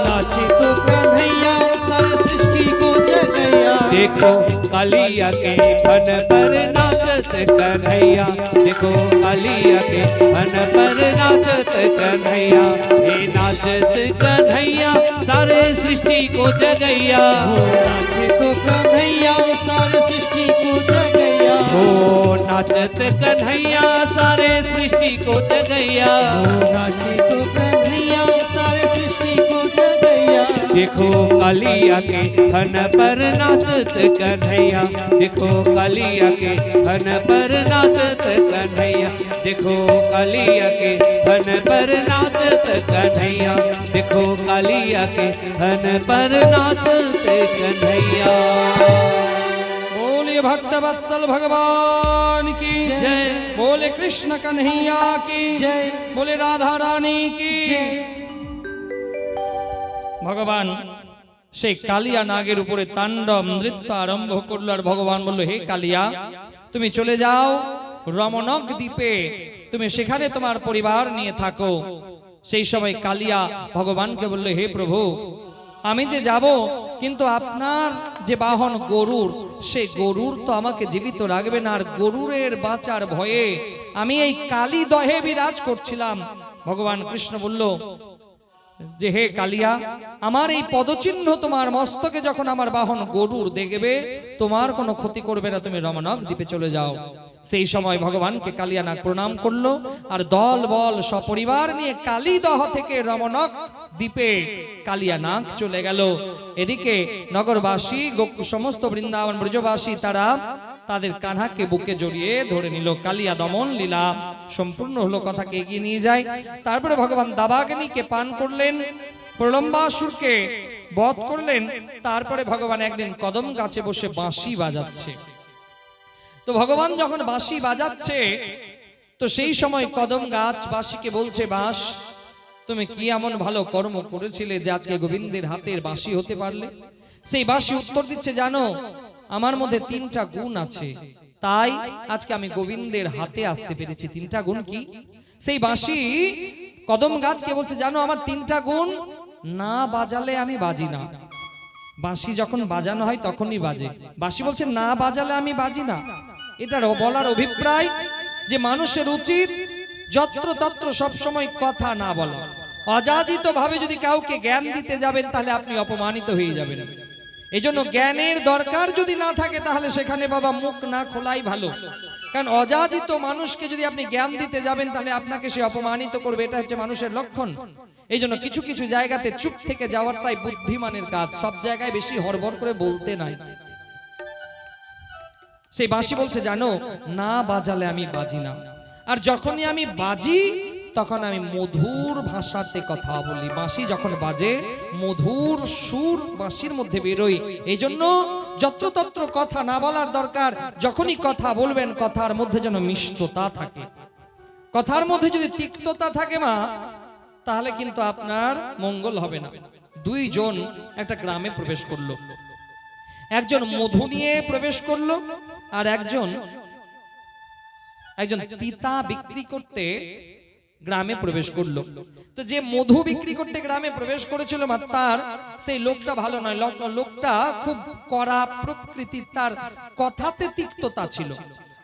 नाचत कन्हैया सारे सृष्टि को जगैया। देखो कालिया के फन पर नाचत कन्हैया, देखो कालिया के फन पर नाचत कन्हैया। हे नाचत कन्हैया सारे सृष्टि को जगैया, नाचत कन्हैया सारे सृष्टि को जगैया, हो नाचत कन्हैया सारे सृष्टि को जगैया, नाचत कन्हैया सारे सृष्टि को जगैया। देखो कालिया के हन पर नाचत कन्हैया, देखो कालिया के हन पर नाचत कन्हैया, देखो कालिया के हन पर नाचत कन्हैया, देखो कालिया के हन पर नाचत कन्हैया। बोलिए भक्त वत्सल भगवान की जय। बोले कृष्ण कन्हैया की जय। बोले राधा रानी की ভগবান সেই কালিয়া নাগের উপরে তাণ্ডব নৃত্য আরম্ভ করলো আর ভগবান বলল, হে কালিয়া, তুমি চলে যাও রমণক দ্বীপে, তুমি সেখানে তোমার পরিবার নিয়ে থাকো। সেই সময় কালিয়া ভগবানকে বলল, হে প্রভু, আমি যে যাব, কিন্তু আপনার যে বাহন গরুর, সেই গরুর তো আমাকে জীবিত রাখবে না, আর গরুরের বাঁচার ভয়ে আমি এই কালী দহে বিরাজ করছিলাম। ভগবান কৃষ্ণ বলল যে, হে কালিয়া, আমার এই পদচিহ্ন তোমার মস্তকে যখন আমার বাহন গরুর দেখবে, তোমার কোনো ক্ষতি করবে না, তুমি রমণক দ্বীপে চলে যাও। সেই সময় ভগবানকে কালিয়া নাগ প্রণাম করলো আর দল বল সপরিবার নিয়ে কালীদহ থেকে রমণক দ্বীপে কালিয়া নাগ চলে গেল। এদিকে নগরবাসী সমস্ত বৃন্দাবন ব্রজবাসী তারা তাদের কাन्हाকে বুকে জড়িয়ে ধরে নিল। কালিয়া দমন লীলা সম্পূর্ণ হলো, কথাকে এগিয়ে নিয়ে যায়। তারপরে ভগবান দাবাগ্নিকে পান করলেন, প্রলম্বাসুরকে বধ করলেন। তারপরে ভগবান একদিন কদম গাছে বসে বাঁশি বাজাচ্ছে। তো ভগবান যখন বাঁশি বাজাচ্ছে, তো সেই সময় কদম গাছ বাঁশিকে বলছে, বাঁশ, তুমি কি এমন ভালো কর্ম করেছিলে যে আজকে গোবিন্দের হাতের বাঁশি হতে পারলে? সেই বাঁশি উত্তর দিচ্ছে, জানো, আমার মধ্যে 3টা গুণ আছে, তাই আজকে আমি গোবিন্দের হাতে আসতে পেরেছি। 3টা গুণ কি? সেই বাঁশি কদম গাছকে বলছে, জানো, আমার 3টা গুণ, না বাজালে আমি বাজি না। বাঁশি যখন বাজানো হয় তখনই বাজে। বাঁশি বলছে, না বাজালে আমি বাজি না। এটার বলার অভিপ্রায় যে মানুষের উচিত যত্রতত্র সবসময় কথা না বলা। অযাচিত ভাবে যদি কাউকে জ্ঞান দিতে যাবেন, তাহলে আপনি অপমানিত হয়ে যাবেন। এই জন্য জ্ঞানের দরকার যদি না থাকে, তাহলে সেখানে বাবা মুখ না খোলাই ভালো। কারণ অযাচিত মানুষকে যদি আপনি জ্ঞান দিতে যাবেন, তাহলে আপনাকে সে অপমানিত করবে। এটা হচ্ছে মানুষের লক্ষণ। এই জন্য কিছু কিছু জায়গাতে চুপ থেকে যাওয়াটাই বুদ্ধিমানের কাজ। সব জায়গায় বেশি হড়বড় করে বলতে নাই। সেই বাঁশি বলছে, জানো, না বাজালে আমি বাজি না, আর যখনই আমি বাজি তখন আমি মধুর ভাষাতে কথা বলি। বাঁশি যখন বাজে, মধুর সুর বাঁশির মধ্যে বেরোয়। এই জন্য যত্রতত্র কথা না বলার দরকার। যখনই কথা বলবেন, কথার মধ্যে যেন মিষ্টতা থাকে। কথার মধ্যে যদি তিক্ততা থাকে মা, তাহলে কিন্তু আপনার মঙ্গল হবে না। 2 জন একটা গ্রামে প্রবেশ করলো। একজন মধু নিয়ে প্রবেশ করলো, আর একজন তিতা বিক্রি করতে গ্রামে প্রবেশ করলো। তো যে মধু বিক্রি করতে গ্রামে প্রবেশ করেছিল, তার সেই লোকটা ভালো নয়। লোকটা খুব কড়া প্রকৃতির, তার কথাতে তিক্ততা ছিল।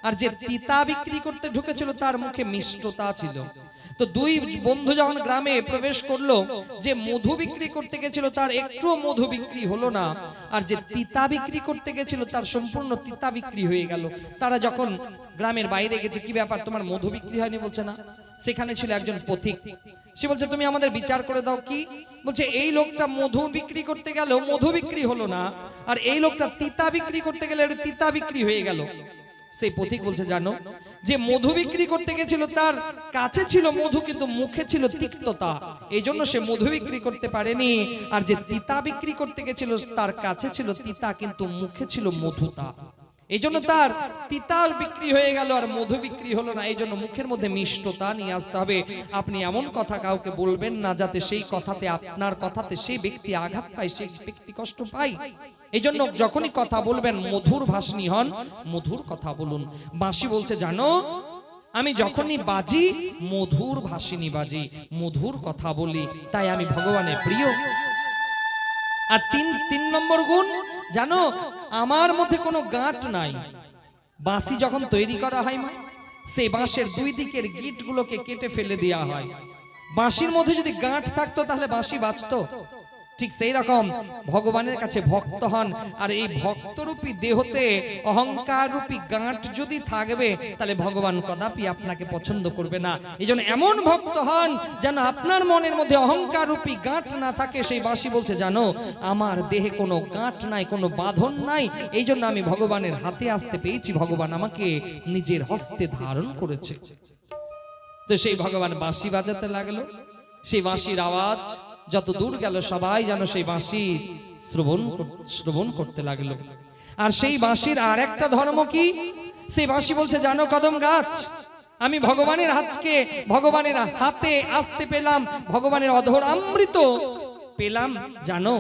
আর যে তিতা বিক্রি করতে ঢুকেছিল, তার মুখে মিষ্টতা ছিল। তো 2 বন্ধু যখন গ্রামে প্রবেশ করলো, যে মধু বিক্রি করতে গেছিল তার একটু মধু বিক্রি হলো না, আর যে তিতা বিক্রি করতে গেছিল তার সম্পূর্ণ তিতা বিক্রি হয়ে গেল। তারা যখন গ্রামের বাইরে গেছে, কি ব্যাপার, তোমার মধু বিক্রি হয়নি? বলছে না। সেখানে ছিল একজন পথিক। সে বলছে, তুমি আমাদের বিচার করে দাও। কি? বলছে, এই লোকটা মধু বিক্রি করতে গেল, মধু বিক্রি হলো না, আর এই লোকটা তিতা বিক্রি করতে গেলে তিতা বিক্রি হয়ে গেল। সেই পথিক বলছে, জানো, যে মধু বিক্রি করতে গেছিল তার কাছে ছিল মধু, কিন্তু মুখে ছিল তিক্ততা, এই জন্য সে মধু বিক্রি করতে পারেনি। আর যে তিতা বিক্রি করতে গেছিল, তার কাছে ছিল তিতা, কিন্তু মুখে ছিল মধুতা, এই জন্য তার তিতা বিক্রি হয়ে গেল আর মধু বিক্রি হলো না। এই জন্য মুখের মধ্যে মিষ্টতা নিয়ে আসতে হবে। আপনি এমন কথা কাউকে বলবেন না যাতে সেই কথাতে, আপনার কথাতে সেই ব্যক্তি আঘাত পায়, সেই ব্যক্তি কষ্ট পায়। এই জন্য যখনই কথা বলবেন, মধুর ভাষণী হন, মধুর কথা বলুন। বাঁশি বলছে, জানো, আমি যখনই বাজি, মধুর ভাষিনী বাজি, মধুর কথা বলি, তাই আমি ভগবানের প্রিয়। আর 3 নম্বর গুণ, জানো, আমার মধ্যে কোনো গাঁট নাই। বাঁশি যখন তৈরি করা হয় মা, সেই বাঁশের 2 দিকের গিঁটগুলোকে কেটে ফেলে দেওয়া হয়। বাঁশির মধ্যে যদি গাঁট থাকতো, তাহলে বাঁশি বাজতো? ঠিক সেই রকম ভগবানের কাছে ভক্ত হন, আর এই ভক্তরূপী দেহতে অহংকার রূপী গাঁট যদি থাকবে তাহলে ভগবান কদাপি আপনাকে পছন্দ করবে না। এই জন্য এমন ভক্ত হন যেন আপনার মনের মধ্যে অহংকার রূপী গাঁট না থাকে। সেই বাঁশি বলছে, জানো আমার দেহে কোনো গাঁট নাই, কোনো বাঁধন নাই, এই জন্য আমি ভগবানের হাতে আসতে পেয়েছি, ভগবান আমাকে নিজের হস্তে ধারণ করেছে। তো সেই ভগবান বাঁশি বাজাতে লাগলো। সেই বাঁশির আওয়াজ যত দূর গেল সবাই যেন সেই বাঁশি শ্রবণ করতে লাগলো। আর সেই বাঁশির আর একটা ধর্ম কি, সেই বাঁশি বলছে, জানো কদম গাছ, আমি ভগবানের ভগবানের হাতে আসতে পেলাম, ভগবানের অধর অমৃত পেলাম। জানো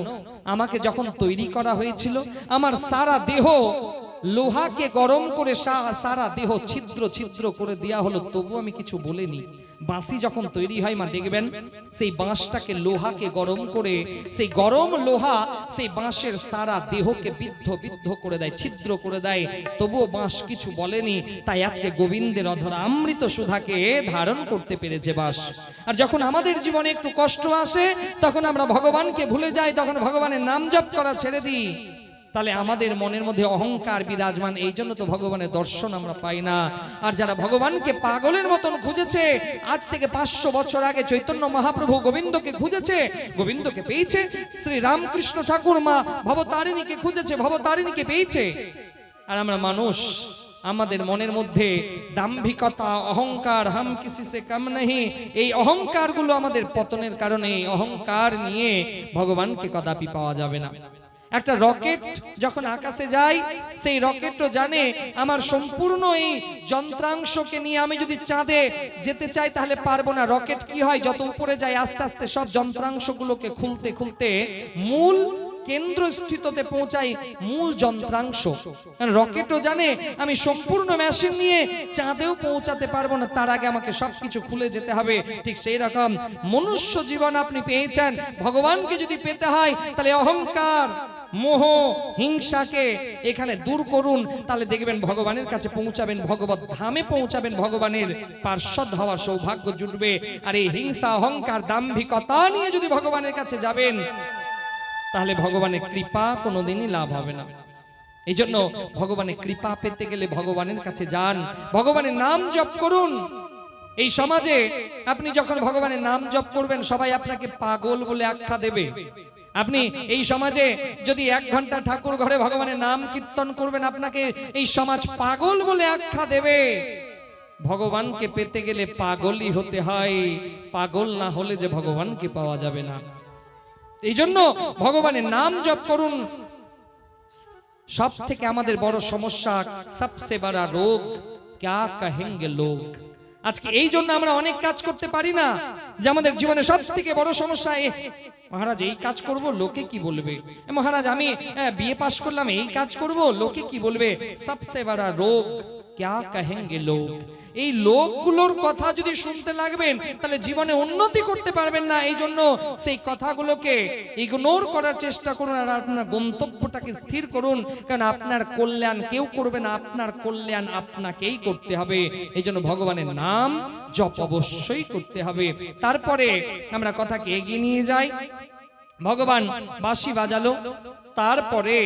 আমাকে যখন তৈরি করা হয়েছিল, আমার সারা দেহ লোহাকে গরম করে সারা দেহ ছিদ্র ছিদ্র করে দেয়া হলো, তবু আমি কিছু বলিনি। বাঁশি যখন তৈরি হয় মা দেখবেন, সেই বাঁশটাকে লোহাকে গরম করে, সেই গরম লোহা সেই বাঁশের সারা দেহকে বিদ্ধ করে দেয়, ছিদ্র করে দেয়, তবুও বাঁশ কিছু বলেনি। তাই আজকে গোবিন্দের অধর অমৃত সুধাকে ধারণ করতে পেরেছে বাঁশ। আর যখন আমাদের জীবনে একটু কষ্ট আসে, তখন আমরা ভগবানকে ভুলে যাই, তখন ভগবানের নাম জপ করা ছেড়ে দিই, তাহলে আমাদের মনের মধ্যে অহংকার বিরাজমান। এই জন্য তো ভগবানের দর্শন আমরা পাই না। আর যারা ভগবানকে পাগলের মতন খুঁজেছে, আজ থেকে 500 বছর আগে চৈতন্য মহাপ্রভু গোবিন্দকে খুঁজেছে, গোবিন্দকে পেয়েছে। শ্রী রামকৃষ্ণ ঠাকুর মা ভবতারিণীকে খুঁজেছে, ভবতারিণীকে পেয়েছে। আর আমরা মানুষ, আমাদের মনের মধ্যে দাম্ভিকতা, অহংকার, হাম কিসি সে কম নেই, এই অহংকার গুলো আমাদের পতনের কারণে। অহংকার নিয়ে ভগবানকে কদাপি পাওয়া যাবে না। একটা রকেট যখন আকাশে যায়, সেই রকেটও জানে আমার সম্পূর্ণ এই যন্ত্রাংশকে নিয়ে আমি যদি চাঁদে যেতে চাই তাহলে পারবো না। রকেট কি হয়, যত উপরে যায় আস্তে আস্তে সব যন্ত্রাংশগুলোকে খুলতে খুলতে মূল কেন্দ্রস্থিততে পৌঁছাই, মূল যন্ত্রাংশ। রকেটও জানে আমি সম্পূর্ণ মেশিন নিয়ে চাঁদেও পৌঁছাতে পারবো না, তার আগে আমাকে সবকিছু খুলে যেতে হবে। ঠিক সেই রকম মনুষ্য জীবন আপনি পেয়েছেন, ভগবানকে যদি পেতে হয় তাহলে অহংকার, মোহ, হিংসাকে এখানে দূর করুন, তাহলে দেখবেন ভগবানের কাছে পৌঁছাবেন, ভগবত ধামে পৌঁছাবেন, ভগবানের পার্ষদ হওয়ার সৌভাগ্য জুটবে। আর এই হিংসা, অহংকার, দাম্ভিকতা নিয়ে যদি ভগবানের কাছে যাবেন, তাহলে ভগবানের কৃপা কোনোদিনই লাভ হবে না। এই জন্য ভগবানের কৃপা পেতে গেলে ভগবানের কাছে যান, ভগবানের নাম জপ করুন। এই সমাজে আপনি যখন ভগবানের নাম জপ করবেন, সবাই আপনাকে পাগল বলে আখ্যা দেবে। আপনি এই সমাজে যদি 1 ঘন্টা ঠাকুর ঘরে ভগবানের নাম কীর্তন করবেন, আপনাকে এই সমাজ পাগল বলে আখ্যা দেবে। ভগবানকে পেতে গেলে পাগলই হতে হয়, পাগল না হলে যে ভগবানকে পাওয়া যাবে না। এই জন্য ভগবানের নাম জপ করুন। সব থেকে আমাদের বড় সমস্যা, সবসে বড় রোগ क्या कहेंगे लोग। আজকে এই জন্য আমরা অনেক কাজ করতে পারি না, যে আমাদের জীবনে সব থেকে বড় সমস্যা, মহারাজ এই কাজ করব, লোকে কি বলবে। মহারাজ আমি বিএ পাস করলাম, এই কাজ করব, লোকে কি বলবে। সবসে বড় রোগ क्या कहेंगे लोग। এই লোকগুলোর কথা যদি শুনতে লাগবেন, তাহলে জীবনে উন্নতি করতে পারবেন না। এই জন্য সেই কথাগুলোকে ইগনোর করার চেষ্টা করুন, আর আপনার গন্তব্যটাকে স্থির করুন। কারণ আপনার কল্যাণ কেউ করবে না, আপনার কল্যাণ আপনাকেই করতে হবে। এই জন্য ভগবানের নাম জপ অবশ্যই করতে হবে। তারপরে আমরা কথাকে এগিয়ে নিয়ে যাই। ভগবান বাঁশি বাজালো, তারপরে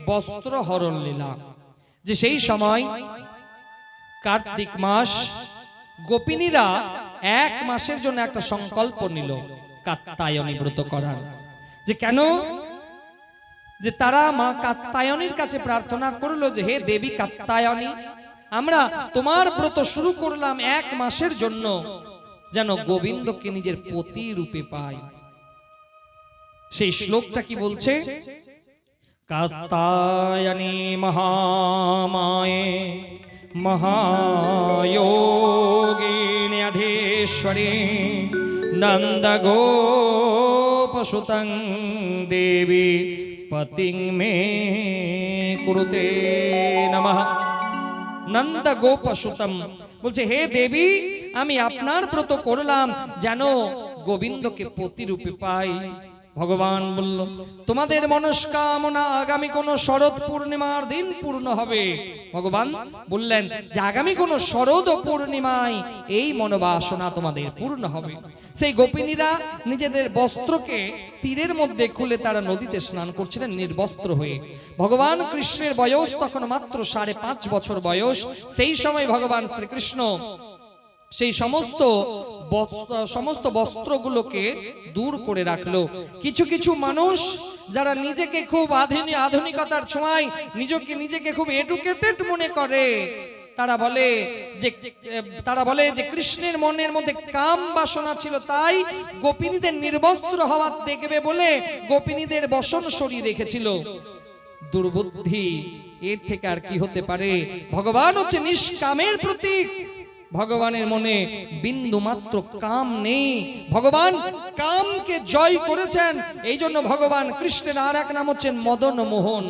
বস্ত্র হরণ লীলা। যে সেই সময় কার্তিক মাস, গোপিনীরা 1 মাসের জন্য একটা সংকল্প নিল কাত্যায়নী ব্রত করার। যে কেন, যে তারা মা কাত্যায়নীর কাছে প্রার্থনা করলো যে হে দেবী কাত্যায়নী, আমরা তোমার ব্রত শুরু করলাম 1 মাসের জন্য, যেন গোবিন্দকে নিজের পতি রূপে পাই। সেই শ্লোকটা কি বলছে, কাত্যায়নী মহামায়ে महायोगिनी अधीश्वरी नंद गोपसुतं देवी पतिं मे कुरुते नमः। नंद गोपसुतम বলছে, হে দেবী, আমি আপনার ব্রত করলাম যেন গোবিন্দকে পতি রূপে পাই। ভগবান বলল, তোমাদের মনস্কামনা আগামী কোন শরৎ পূর্ণিমার দিন পূর্ণ হবে। ভগবান বললেন যে আগামী কোন শরৎ পূর্ণিমায় এই মনোবাসনা তোমাদের পূর্ণ হবে। সেই গোপিনীরা নিজেদের বস্ত্রকে তীরের মধ্যে খুলে তারা নদীতে স্নান করছিলেন নির্বস্ত্র হয়ে। ভগবান কৃষ্ণের বয়স তখন মাত্র 5.5 বছর বয়স। সেই সময় ভগবান শ্রীকৃষ্ণ সেই সমস্ত বস্ত্রগুলোকে দূর করে রাখলো। কিছু কিছু মানুষ যারা নিজেকে খুব আধুনিকতার ছোঁয়ায় নিজেকে খুব এডুকেটেড মনে করে, তারা বলে যে কৃষ্ণের মনের মধ্যে কাম বাসনা ছিল, তাই গোপিনীদের নির্বস্ত্র হওয়া দেখবে বলে গোপিনীদের বসন সরিয়ে রেখেছিল। দুর্বুদ্ধি, এর থেকে আর কি হতে পারে? ভগবান হচ্ছে নিষ্কামের প্রতীক। ভগবানের মনে বিন্দু মাত্র কাম নেই। ভগবান কামকে জয় করেছেন। এই জন্য ভগবান কৃষ্ণের আর এক নাম হচ্ছেন মদন মোহন।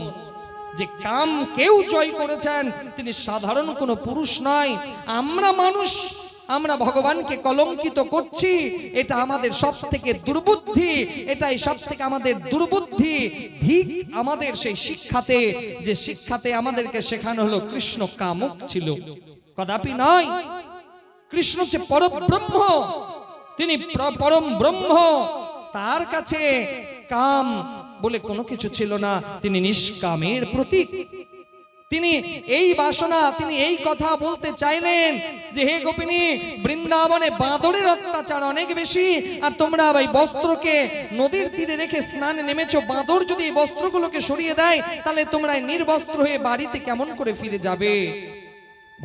যে কাম কেউ জয় করেছেন তিনি সাধারণ কোনো পুরুষ নয়। আমরা মানুষ, আমরা ভগবানকে কলঙ্কিত করছি, এটা আমাদের সব থেকে দুর্বুদ্ধি। এটাই সব থেকে আমাদের দুর্বুদ্ধি। ঠিক আমাদের সেই শিক্ষাতে, যে শিক্ষাতে আমাদেরকে শেখানো হলো কৃষ্ণ কামুক ছিল, কদাপি নয়। কৃষ্ণ হচ্ছে পরব্রহ্ম, তিনি পরম ব্রহ্ম। তার কাছে কাম বলে কোনো কিছু ছিল না, তিনি নিষ্কামের প্রতীক। তিনি এই বাসনা, তিনি এই কথা বলতে চাইলেন যে হে গোপিনী, বৃন্দাবনে বাঁদরের অত্যাচার অনেক বেশি, আর তোমরা এই বস্ত্রকে নদীর তীরে রেখে স্নানে নেমেছো। বাঁদর যদি এই বস্ত্রগুলোকে সরিয়ে দেয় তাহলে তোমরা নির্বস্ত্র হয়ে বাড়িতে কেমন করে ফিরে যাবে?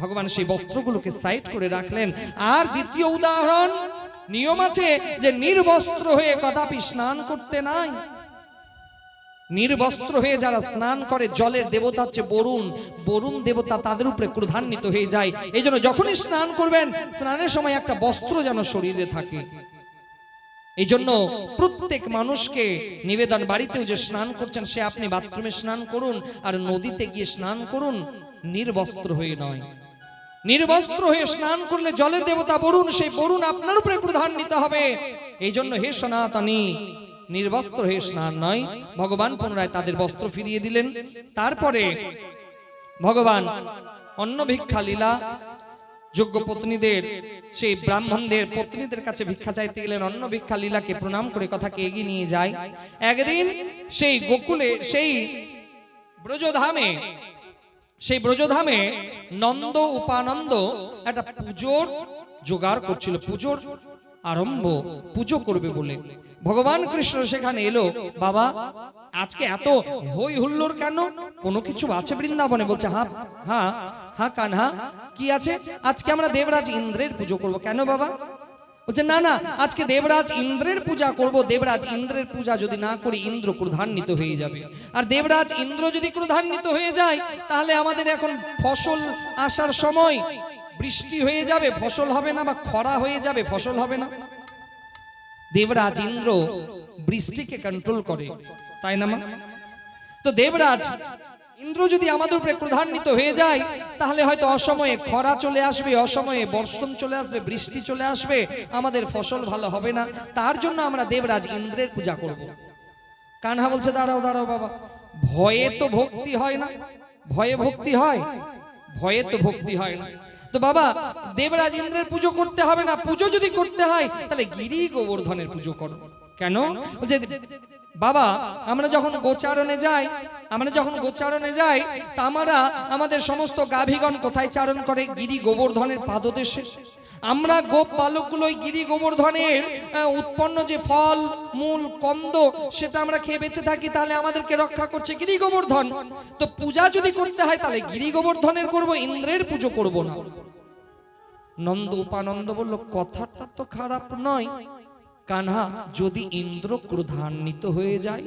ভগবান সেই বস্ত্রগুলোকে সাইড করে রাখলেন। আর দ্বিতীয় উদাহরণ, নিয়ম আছে যে নির্বস্ত্র হয়ে কদাপি স্নান করতে নাই। নির্বস্ত্র হয়ে যারা স্নান করে, জলের দেবতা হচ্ছে বরুণ, বরুণ দেবতা তাদের উপরে ক্রোধান্বিত হয়ে যায়। এই জন্য যখনই স্নান করবেন, স্নানের সময় একটা বস্ত্র যেন শরীরে থাকে। এই জন্য প্রত্যেক মানুষকে নিবেদন, বাড়িতেও যে স্নান করছেন সে আপনি বাথরুমে স্নান করুন, আর নদীতে গিয়ে স্নান করুন নির্বস্ত্র হয়ে নয়। নির্বস্ত্র হয়ে স্নান করলে জলের দেবতা বরুণ, সেই বরুণ আপনার উপরে ক্রোধান্বিত হবে। এই জন্য হে সনাতনী, নির্বস্ত্র হয়ে স্নান নয়। ভগবান পুনরায় তাদের বস্ত্র ফিরিয়ে দিলেন। তারপরে ভগবান অন্ন ভিক্ষা লীলা, যোগ্য পত্নীদের, সেই ব্রাহ্মণদের পত্নীদের কাছে ভিক্ষা চাইতে গেলেন। অন্ন ভিক্ষা লীলাকে প্রণাম করে কথাকে এগিয়ে নিয়ে যায়। একদিন সেই গোকুলে, সেই ব্রজধামে নন্দ উপানন্দ একটা পুজোর জোগাড় করছিল, পুজোর আরম্ভ, পুজো করবে বলে। ভগবান কৃষ্ণ সেখানে এলো। বাবা, আজকে এত হই হুল্লোড় কেন? কোনো কিছু আছে বৃন্দাবনে? বলছে হ্যাঁ হ্যাঁ হ্যাঁ কানহা, কি আছে? আজকে আমরা দেবরাজ ইন্দ্রের পুজো করব। কেন বাবা? বলছে না না, আজকে দেবরাজ ইন্দ্রের পূজা করব। দেবরাজ ইন্দ্রের পূজা যদি না করি ইন্দ্র ক্রোধান্বিত হয়ে যাবে, আর দেবরাজ ইন্দ্র যদি ক্রোধান্বিত হয়ে যায় তাহলে আমাদের এখন ফসল আসার সময়, বৃষ্টি হয়ে যাবে, ফসল হবে না, বা খরা হয়ে যাবে, ফসল হবে না। দেবরাজ ইন্দ্র বৃষ্টিকে কন্ট্রোল করে, তাই না মা? তো দেবরাজ ইন্দ্র যদি আমাদের উপরে ক্রোধান্বিত হয়ে যায় তাহলে হয়তো অসময়ে খরা চলে আসবে, অসময়ে বর্ষণ চলে আসবে, বৃষ্টি চলে আসবে, আমাদের ফসল ভালো হবে না। তার জন্য আমরা দেবরাজ ইন্দ্রের পূজা করব। কানহা বলছে দাঁড়াও দাঁড়াও বাবা, ভয়ে তো ভক্তি হয় না। ভয়ে ভক্তি হয়? ভয়ে তো ভক্তি হয় না। তো বাবা, দেবরাজ ইন্দ্রের পুজো করতে হবে না। পুজো যদি করতে হয় তাহলে গিরি গোবর্ধনের পুজো করো। কেন? বলছে বাবা, আমরা যখন গোচারণে যাই তা আমাদের সমস্ত গাভীগণ কোথায় চারণ করে? গিরি গোবর্ধনের পাদদেশে। আমরা গোপ বালকগুলোই গিরি গোবর্ধনের উৎপন্ন যে ফল মূল কন্দ সেটা আমরা খেয়ে বেঁচে থাকি, তাহলে আমাদেরকে রক্ষা করছে গিরি গোবর্ধন। তো পূজা যদি করতে হয় তাহলে গিরি গোবর্ধনের করব, ইন্দ্রের পুজো করব না। নন্দ উপানন্দ বলল কথাটা তো খারাপ নয় কানহা, যদি ইন্দ্র ক্রোধান্বিত হয়ে যায়।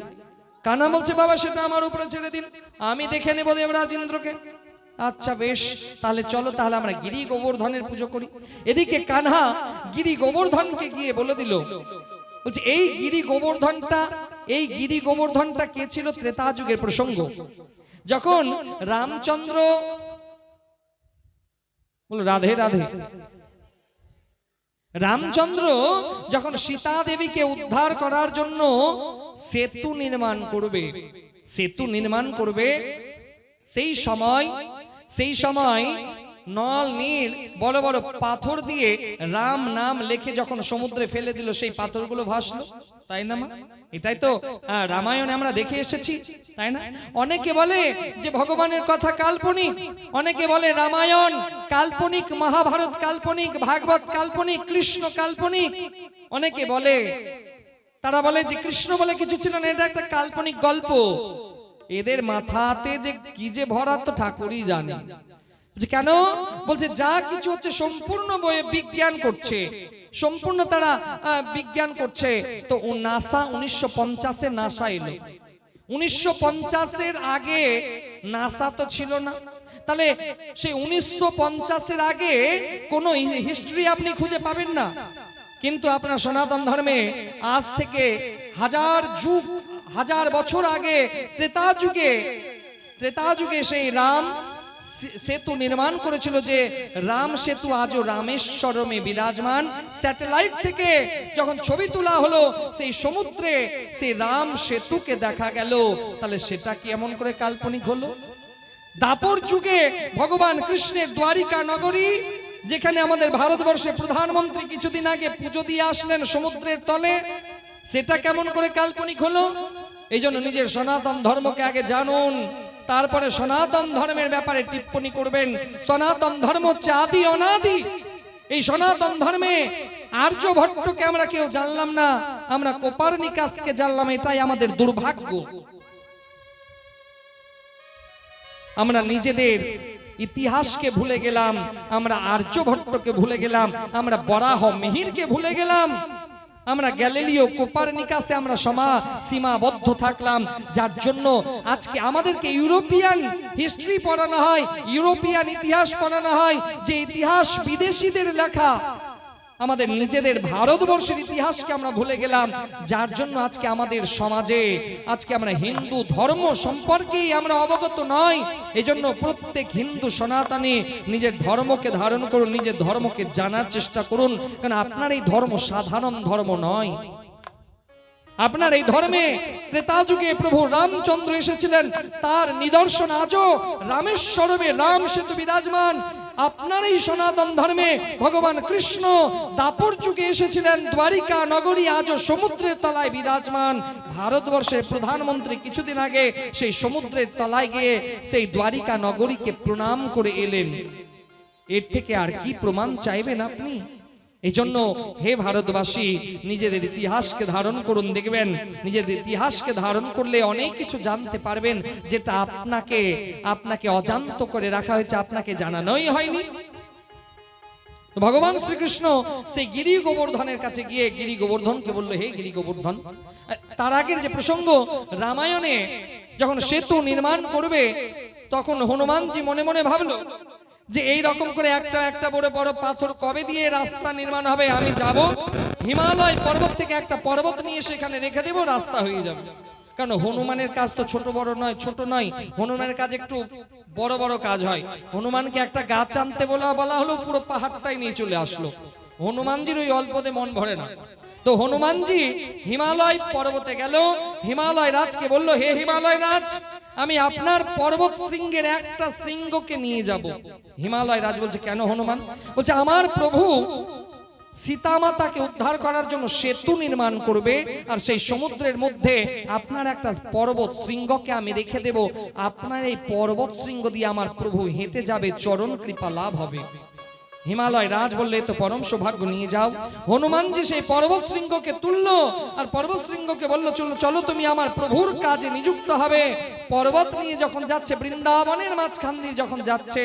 কানহা বলছে বাবা, সেটা আমার উপরে ছেড়ে দিন, আমি দেখে নেব দেবরাজ ইন্দ্রকে। আচ্ছা বেশ, তাহলে চলো, তাহলে আমরা গিরি গোবর্ধনের পুজো করি। এদিকে কানহা গিরি গোবর্ধনকে গিয়ে বলে দিল, বলছে এই গিরি গোবর্ধনটা কে ছিল? ত্রেতা যুগের প্রসঙ্গ, যখন রামচন্দ্র, বলো রাধে রাধে, রামচন্দ্র যখন সীতা দেবীকে উদ্ধার করার জন্য সেতু নির্মাণ করবে, সেই সময় নল নীল বড় বড় পাথর দিয়ে রাম নাম লিখে যখন সমুদ্রে ফেলে দিল, সেই পাথরগুলো ভাসলো, তাই না মা? এটাই তো রামায়ণে আমরা দেখে এসেছি, তাই না? অনেকে বলে যে ভগবানের কথা কাল্পনিক, অনেকে বলে রামায়ণ কাল্পনিক, মহাভারত কাল্পনিক, ভাগবত কাল্পনিক, কৃষ্ণ কাল্পনিক। অনেকে বলে, তারা বলে যে কৃষ্ণ বলে কিছু ছিল না, এটা একটা কাল্পনিক গল্প। এদের মাথাতে যে কি যে ভরা তো ঠাকুরই জানে। যে কেন বলছে যা কিছু হচ্ছে সম্পূর্ণ বইয়ে বিজ্ঞান করছে, সম্পূর্ণ তারা বিজ্ঞান করছে। তো নাসা 1950-এ নাসা এলো, 1950-এর আগে নাসা তো ছিল না। তাহলে সেই 1950-এর আগে কোন হিস্ট্রি আপনি খুঁজে পাবেন না। কিন্তু আপনার সনাতন ধর্মে আজ থেকে হাজার বছর আগে ত্রেতা যুগে সেই রাম সেতু নির্মাণ করেছিল, যে রাম সেতু আজও রামেশ্বরমে বিরাজমান। স্যাটেলাইট থেকে যখন ছবি তোলা হলো সেই সমুদ্রে সেই রাম সেতুকে দেখা গেল, তাহলে সেটা কি এমন করে কাল্পনিক হলো? দাপর যুগে ভগবান কৃষ্ণের দ্বারিকা নগরী, যেখানে আমাদের ভারতবর্ষের প্রধানমন্ত্রী কিছুদিন আগে পুজো দিয়ে আসলেন সমুদ্রের তলে, সেটা কেমন করে কাল্পনিক হলো? এই জন্য নিজের সনাতন ধর্মকে আগে জানুন, তারপরে সনাতন ধর্মের ব্যাপারে টিপ্পণী করবেন। সনাতন ধর্ম হচ্ছে আদি অনাদি। এই সনাতন ধর্মে আর্যভট্টকে আমরা কেউ জানলাম না, আমরা কোপারনিকাসকে জানলাম, এটাই আমাদের দুর্ভাগ্য। আমরা নিজেদের ইতিহাসকে ভুলে গেলাম, আমরা আর্যভট্টকে ভুলে গেলাম, আমরা বরাহ মিহিরকে ভুলে গেলাম, আমরা গ্যালিলিও কোপারনিকাসে আমরা সীমাবদ্ধ থাকলাম। যার জন্য আজকে আমাদেরকে ইউরোপিয়ান হিস্ট্রি পড়ানো হয়, ইউরোপিয়ান ইতিহাস পড়ানো হয়, যে ইতিহাস বিদেশিদের লেখা। আমাদের নিজেদের ভারতবর্ষের ইতিহাসকে আমরা ভুলে গেলাম। যার জন্য আজকে আমাদের সমাজে আজকে আমরা হিন্দু ধর্ম সম্পর্কেই আমরা অবগত নই। এজন্য প্রত্যেক হিন্দু সনাতনী নিজের ধর্মকে ধারণ করুন, নিজের ধর্মকে জানার চেষ্টা করুন, কারণ আপনার এই ধর্ম সাধারণ ধর্ম নয়। আপনার এই ধর্মে ত্রেতা যুগে প্রভু রামচন্দ্র এসেছিলেন, তার নিদর্শন আজও রামেশ্বরমে রাম সেতু বিরাজমান। আপনার এই সনাতন ধর্মে ভগবান কৃষ্ণ দাপর যুগে এসেছিলেন, দ্বারিকা নগরী আজও সমুদ্রের তলায় বিরাজমান। ভারতবর্ষের প্রধানমন্ত্রী কিছুদিন আগে সেই সমুদ্রের তলায় গিয়ে সেই দ্বারিকা নগরীকে প্রণাম করে এলেন। এর থেকে আর কি প্রমাণ চাইবেন আপনি? এই জন্য হে ভারতবাসী, নিজেদের ইতিহাসকে ধারণ করুন। দেখবেন নিজেদের ইতিহাসকে ধারণ করলে অনেক কিছু জানতে পারবেন, যেটা আপনাকে অজান্ত করে রাখা হয়েছে, আপনাকে জানানোই হয়নি। ভগবান শ্রীকৃষ্ণ সেই গিরি গোবর্ধনের কাছে গিয়ে গিরি গোবর্ধনকে বললো, হে গিরি গোবর্ধন। তার আগের যে প্রসঙ্গ, রামায়ণে যখন সেতু নির্মাণ করবে তখন হনুমানজি মনে মনে ভাবলো যে এই রকম করে একটা বড় বড় পাথর কবে দিয়ে রাস্তা নির্মাণ হবে? আমি যাব হিমালয় পর্বত থেকে একটা পর্বত নিয়ে সেখানে রেখে দেব, রাস্তা হয়ে যাবে। কারণ হনুমানের কাজ তো ছোট নয়, হনুমানের কাজ একটু বড় বড় কাজ হয়। হনুমানকে একটা গাছ আনতে বলা হলো, পুরো পাহাড়টাই নিয়ে চলে আসলো। হনুমানজির ওই অল্পতে মন ভরে না। তো হনুমানজি হিমালয় পর্বতে গেল, হিমালয় রাজকে বলল, হে হিমালয় রাজ, আমি আপনার পর্বত শৃঙ্গের একটা শৃঙ্গকে নিয়ে যাব। হিমালয় রাজ বলছে, কেন হনুমান? বলছে, আমার প্রভু সীতা মাতাকে উদ্ধার করার জন্য সেতু নির্মাণ করবে, আর সেই সমুদ্রের মধ্যে আপনার একটা পর্বত শৃঙ্গকে আমি রেখে দেব। আপনার এই পর্বত শৃঙ্গ দিয়ে আমার প্রভু হেঁটে যাবে, চরণ কৃপা লাভ হবে। হিমালয় রাজ বললে, তো পরম সৌভাগ্য, নিয়ে যাও। হনুমানজি সেই পর্বত শৃঙ্গকে তুললো আর পর্বত শৃঙ্গকে বলল, চলো তুমি আমার প্রভুর কাজে নিযুক্ত হবে। পর্বত নিয়ে যখন যাচ্ছে, বৃন্দাবনের মাঝখান দিয়ে যখন যাচ্ছে,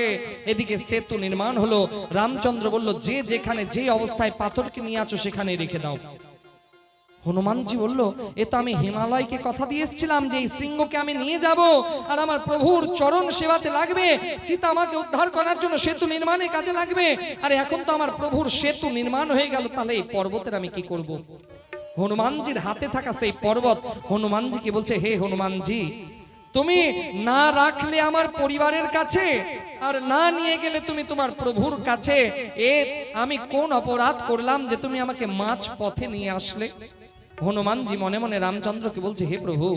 এদিকে সেতু নির্মাণ হলো। রামচন্দ্র বলল, যেখানে যে অবস্থায় পাথরকে নিয়ে আছো সেখানে রেখে দাও। হনুমানজি বলল, এ তো আমি হিমালয়কে কথা দিয়ে এসেছিলাম যে এই শৃঙ্গকে আমি নিয়ে যাব আর আমার প্রভুর চরণ সেবাতে লাগবে, সীতা আমাকে উদ্ধার করার জন্য সেতু নির্মাণে কাজে লাগবে। আর এখন তো আমার প্রভুর সেতু নির্মাণ হয়ে গেল, তাহলে এই পর্বতের আমি কি করব? হনুমানজির হাতে থাকা সেই পর্বত হনুমানজিকে বলছে, হে হনুমানজি, তুমি না রাখলে আমার পরিবারের কাছে, আর না নিয়ে গেলে তুমি তোমার প্রভুর কাছে, আমি কোন অপরাধ করলাম যে তুমি আমাকে মাঝ পথে নিয়ে আসলে? হনুমানজি মনে মনে রামচন্দ্রকে বলছে, হে প্রভু,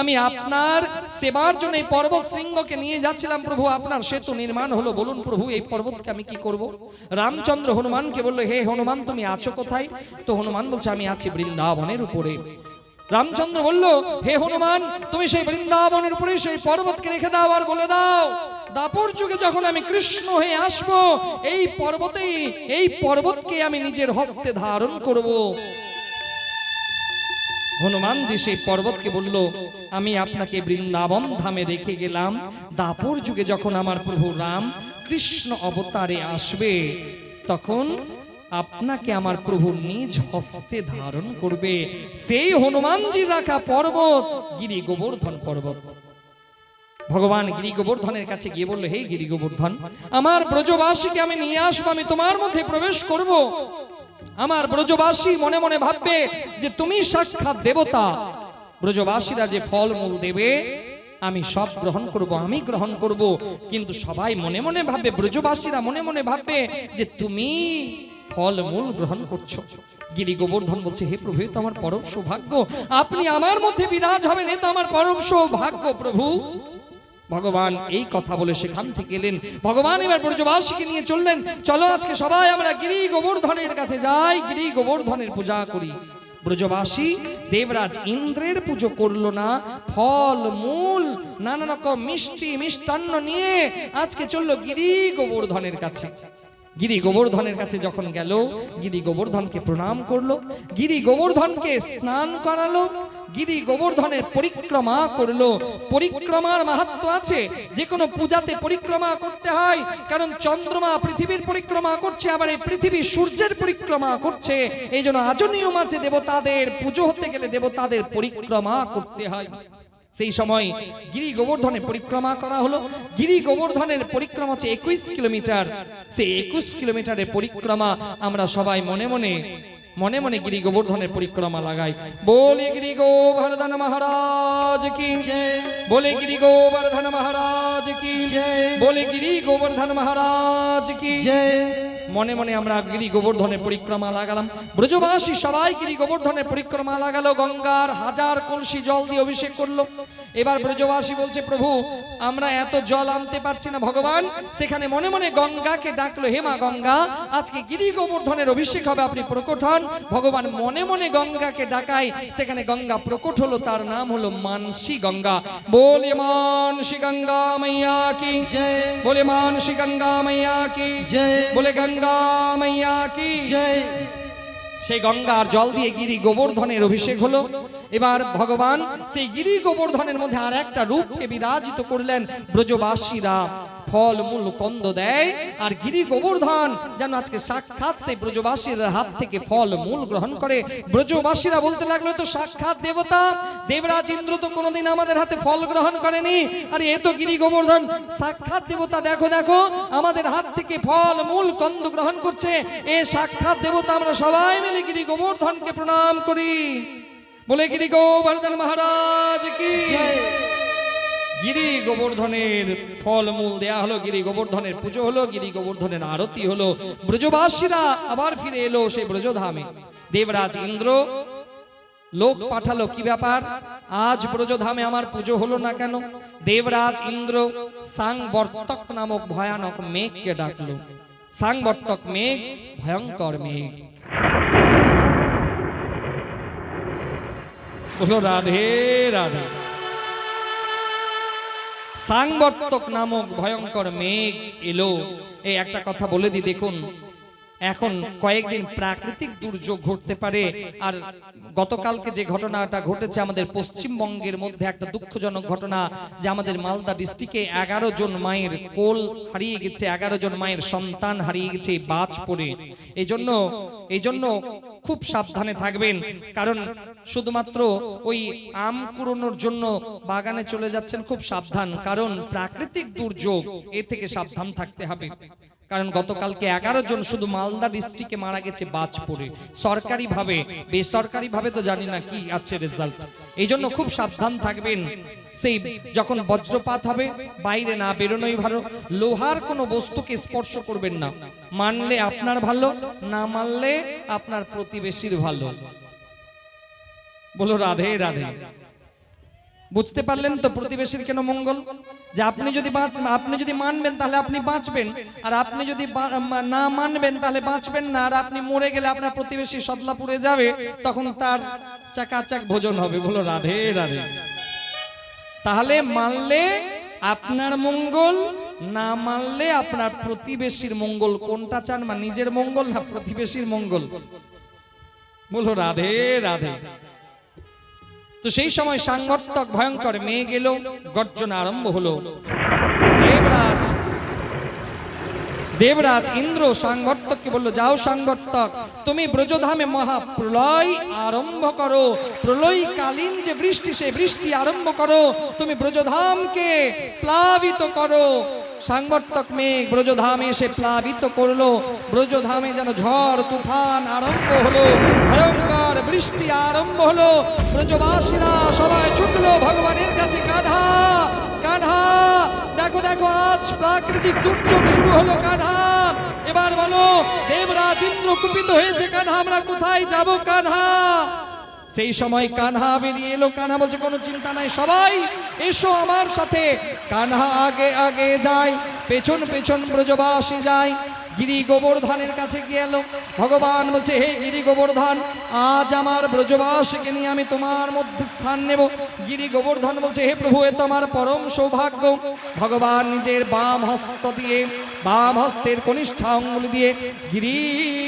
আমি আপনার সেবার জন্য এই পর্বত শৃঙ্গকে নিয়ে যাচ্ছিলাম প্রভু, আপনার সেতু নির্মাণ হলো, বলুন প্রভু এই পর্বতকে আমি কি করব? রামচন্দ্র হনুমানকে বলল, হে হনুমান, তুমি আছো কোথায়? তো হনুমান বলছে, আমি আছি বৃন্দাবনের উপরে। রামচন্দ্র বলল, হে হনুমান, তুমি সেই বৃন্দাবনের উপরে সেই পর্বতকে রেখে দাও, আর বলে দাও দাপর যুগে যখন আমি কৃষ্ণ হয়ে আসব, এই পর্বতকে আমি নিজের হস্তে ধারণ করব। হনুমানজি সেই পর্বতকে বলল, আমি আপনাকে বৃন্দাবন ধামে রেখে গেলাম, দাপর যুগে যখন আমার প্রভু রাম কৃষ্ণ অবতারে আসবে, তখন আপনাকে আমার প্রভু নিজ হস্তে ধারণ করবে। সেই হনুমানজি রাখা পর্বত গিরি গোবর্ধন পর্বত। ভগবান গিরি গোবর্ধনের কাছে গিয়ে বলল, হে গিরি গোবর্ধন, আমার ব্রজবাসীকে আমি নিয়ে আসবো, আমি তোমার মধ্যে প্রবেশ করব। আমার ব্রজবাসী মনে মনে ভাববে যে তুমি সাক্ষাৎ দেবতা। ব্রজবাসীরা যে ফলমূল দেবে আমি সব গ্রহণ করব, আমি গ্রহণ করব। কিন্তু সবাই মনে মনে ভাববে, ব্রজবাসীরা মনে মনে ভাববে যে তুমি ফলমূল গ্রহণ করছো। গিরি গোবর্ধন বলছে, হে প্রভু, তো আমার পরম সৌভাগ্য, আপনি আমার মধ্যে বিরাজ হবেন, এ তো আমার পরম সৌভাগ্য প্রভু। ভগবান এই কথা বলে সেখান থেকে এলেন। ভগবান এবার ব্রজবাসীকে নিয়ে চললেন, চলো আজকে সবাই আমরা গিরি গোবর্ধনের কাছে যাই, গিরি গোবর্ধনের পূজা করি। ব্রজবাসী দেবরাজ ইন্দ্রের পুজো করলো না, ফল মূল নানা রকম মিষ্টি মিষ্টান্ন নিয়ে আজকে চললো গিরি গোবর্ধনের কাছে। গিরি গোবর্ধনের কাছে যখন গেল, গিরি গোবর্ধনকে প্রণাম করলো, গিরি গোবর্ধনকে স্নান করালো, গিরি গোবর্ধনের পরিক্রমা করলো। পরিক্রমার মাহাত্ম্য আছে, যে কোনো পূজাতে পরিক্রমা করতে হয়, কারণ চন্দ্রমা পৃথিবীর পরিক্রমা করছে, আবার এই পৃথিবী সূর্যের পরিক্রমা করছে। এই জন্য আজও নিয়ম আছে, দেবতাদের পুজো হতে গেলে দেবতাদের পরিক্রমা করতে হয়। সেই সময় গিরি গোবর্ধনের পরিক্রমা করা হলো। গিরি গোবর্ধনের পরিক্রমা হচ্ছে 21 কিলোমিটার। সেই 21 কিলোমিটারের পরিক্রমা আমরা সবাই মনে মনে গিরি গোবর্ধনের পরিক্রমা লাগাই। বলে গিরি গোবর্ধন মহারাজ কি জয়, বলে গিরি গোবর্ধন মহারাজ কি জয়, বলে গিরি গোবর্ধন মহারাজ কি জয়। মনে মনে আমরা গিরি গোবর্ধনের পরিক্রমা লাগালাম। ব্রজবাসী সবাই গিরি গোবর্ধনের পরিক্রমা লাগালো, গঙ্গার 1000 কলসি জল দিয়ে অভিষেক করলো। এবার ব্রজবাসী বলছে, প্রভু আমরা এত জল আনতে পারছি না। ভগবান সেখানে মনে মনে গঙ্গাকে ডাকলো, হে মা গঙ্গা, আজকে গিরি গোবর্ধনের অভিষেক হবে, আপনি প্রকট হন। ভগবান মনে মনে গঙ্গাকে ডাকায়, সেখানে গঙ্গা প্রকট হলো, তার নাম হলো মানসী গঙ্গা। বলে মানসী গঙ্গা মাইয়া কি জয়, বলে মানসী গঙ্গা মাইয়া কি জয়, বলে গঙ্গা মাইয়া কি জয়। সেই গঙ্গার জল দিয়ে গিরি গোবর্ধনের অভিষেক হলো। এবার ভগবান সেই গিরি গোবর্ধনের মধ্যে আর একটা রূপকে বিরাজিত করলেন। ব্রজবাসীরা ফল মূল কন্দ দেয়, আর গিরি গোবর্ধন যেন আজকে সাক্ষাৎ সেই ব্রজবাসীর হাত থেকে ফল মূল গ্রহণ করে। ব্রজবাসীরা বলতে লাগলো, তো সাক্ষাৎ দেবতা, দেবরাজ ইন্দ্র তো কোনোদিন আমাদের হাতে ফল গ্রহণ করেনি, আর এ তো গিরি গোবর্ধন সাক্ষাৎ দেবতা, দেখো দেখো আমাদের হাত থেকে ফল মূল কন্দ গ্রহণ করছে, এ সাক্ষাৎ দেবতা। আমরা সবাই মিলে গিরি গোবর্ধনকে প্রণাম করি। বলে গিরি গোবর্ধন মহারাজ কি জয়। গিরি গোবর্ধনের ফল মূল দেয়া হলো, গিরি গোবর্ধনের পুজো হলো, গিরি গোবর্ধনের আরতি হলো। ব্রজবাসীরা আবার ফিরে এলো সেই ব্রজধামে। দেবরাজ ইন্দ্র লোক পাঠালো, কি ব্যাপার আজ ব্রজধামে আমার পুজো হলো না কেন? দেবরাজ ইন্দ্র সাংবর্তক নামক ভয়ানক মেঘকে ডাকলো। সাংবর্তক মেঘ ভয়ঙ্কর মেঘ। বলো রাধে রাধে। সাংবর্তক নামক ভয়ঙ্কর মেঘ এলো। এই একটা কথা বলে দি, দেখুন এখন কয়েকদিন প্রাকৃতিক দুর্যোগ ঘটতে পারে, আর গতকালকে যে ঘটনাটা ঘটেছে আমাদের পশ্চিমবঙ্গের মধ্যে একটা দুঃখজনক ঘটনা, যে আমাদের মালদা ডিস্ট্রিক্টে 11 জন মায়ের কোল হারিয়ে গেছে, 11 জন মায়ের সন্তান হারিয়ে গেছে বাজ পড়ে। এই জন্য খুব সাবধানে থাকবেন, কারণ শুধুমাত্র ওই আম কুড়োনোর জন্য বাগানে চলে যাচ্ছেন, খুব সাবধান, কারণ প্রাকৃতিক দুর্যোগ এ থেকে সাবধান থাকতে হবে। কারণ গতকালকে 11 জন শুধু মালদা ডিস্ট্রিক্টে মারা গেছে বাজ পড়ে, সরকারি ভাবে, বেসরকারি ভাবে তো জানি না কি আছে রেজাল্ট। এই জন্য খুব সাবধান থাকবেন। সেই যখন বজ্রপাত হবে বাইরে না বেরোনোই ভালো। লোহার কোনো বস্তুকে স্পর্শ করবেন না, মানলে আপনার ভালো, না মানলে আপনার প্রতিবেশীর ভালো। বলো রাধে রাধে। বুঝতে পারলেন তো প্রতিবেশীর কেন মঙ্গল? যে আপনি যদি মানবেন তাহলে আপনি বাঁচবেন, আর আপনি যদি না মানবেন তাহলে বাঁচবেন না। আর আপনি মরে গেলে আপনার প্রতিবেশী সদলাপুরে যাবে, তখন তার চাকাচাক ভোজন হবে। বলো রাধে রাধে। তাহলে মানলে আপনার মঙ্গল, না মানলে আপনার প্রতিবেশীর মঙ্গল। কোনটা চান, বা নিজের মঙ্গল না প্রতিবেশীর মঙ্গল? বলো রাধে রাধে। তো সেই সময় সাংবর্তক ভয়ঙ্কর মেয়ে গেল, গর্জনা আরম্ভ হলো। দেবরাজ ইন্দ্র সাংবর্তককে বলল, যাও সাংবর্তক, তুমি ব্রজধামে মহাপ্রলয় আরম্ভ করো। প্রলয়কালীন যে বৃষ্টি, সে বৃষ্টি আরম্ভ করো। তুমি ব্রজধামকে প্লাবিত করো। সাংবর্তক মেঘ ব্রজধামে এসে প্লাবিত করলো। ব্রজধামে যেন ঝড় তুফান আরম্ভ হলো, ভয়ঙ্কর বৃষ্টি আরম্ভ হলো। ব্রজবাসীরা সবাই ছুটলো ভগবানের কাছে, কাঁধা কাঁধা, দেখো দেখো আজ প্রাকৃতিক দুর্যোগ শুরু হলো কাঁধা। এবার বলো, দেবরাজ ইন্দ্র কুপিত হয়েছে, কাঁধা আমরা কোথায় যাব কাঁধা? সেই সময় কানহা বেরিয়ে এলো। কানহা বলছে, কোনো চিন্তা নাই, সবাই এসো আমার সাথে। কানহা আগে আগে যায়, পেছন পেছন ব্রজবাসী যায়। গিরি গোবর্ধনের কাছে গেল। ভগবান বলছে, হে গিরি গোবর্ধন, আজ আমার ব্রজবাসীকে নিয়ে আমি তোমার মধ্যে স্থান নেব। গিরি গোবর্ধন বলছে, হে প্রভু, এ তো আমার পরম সৌভাগ্য। ভগবান নিজের বাম হস্ত দিয়ে, বাম হস্তের কনিষ্ঠা আঙ্গুলি দিয়ে গিরি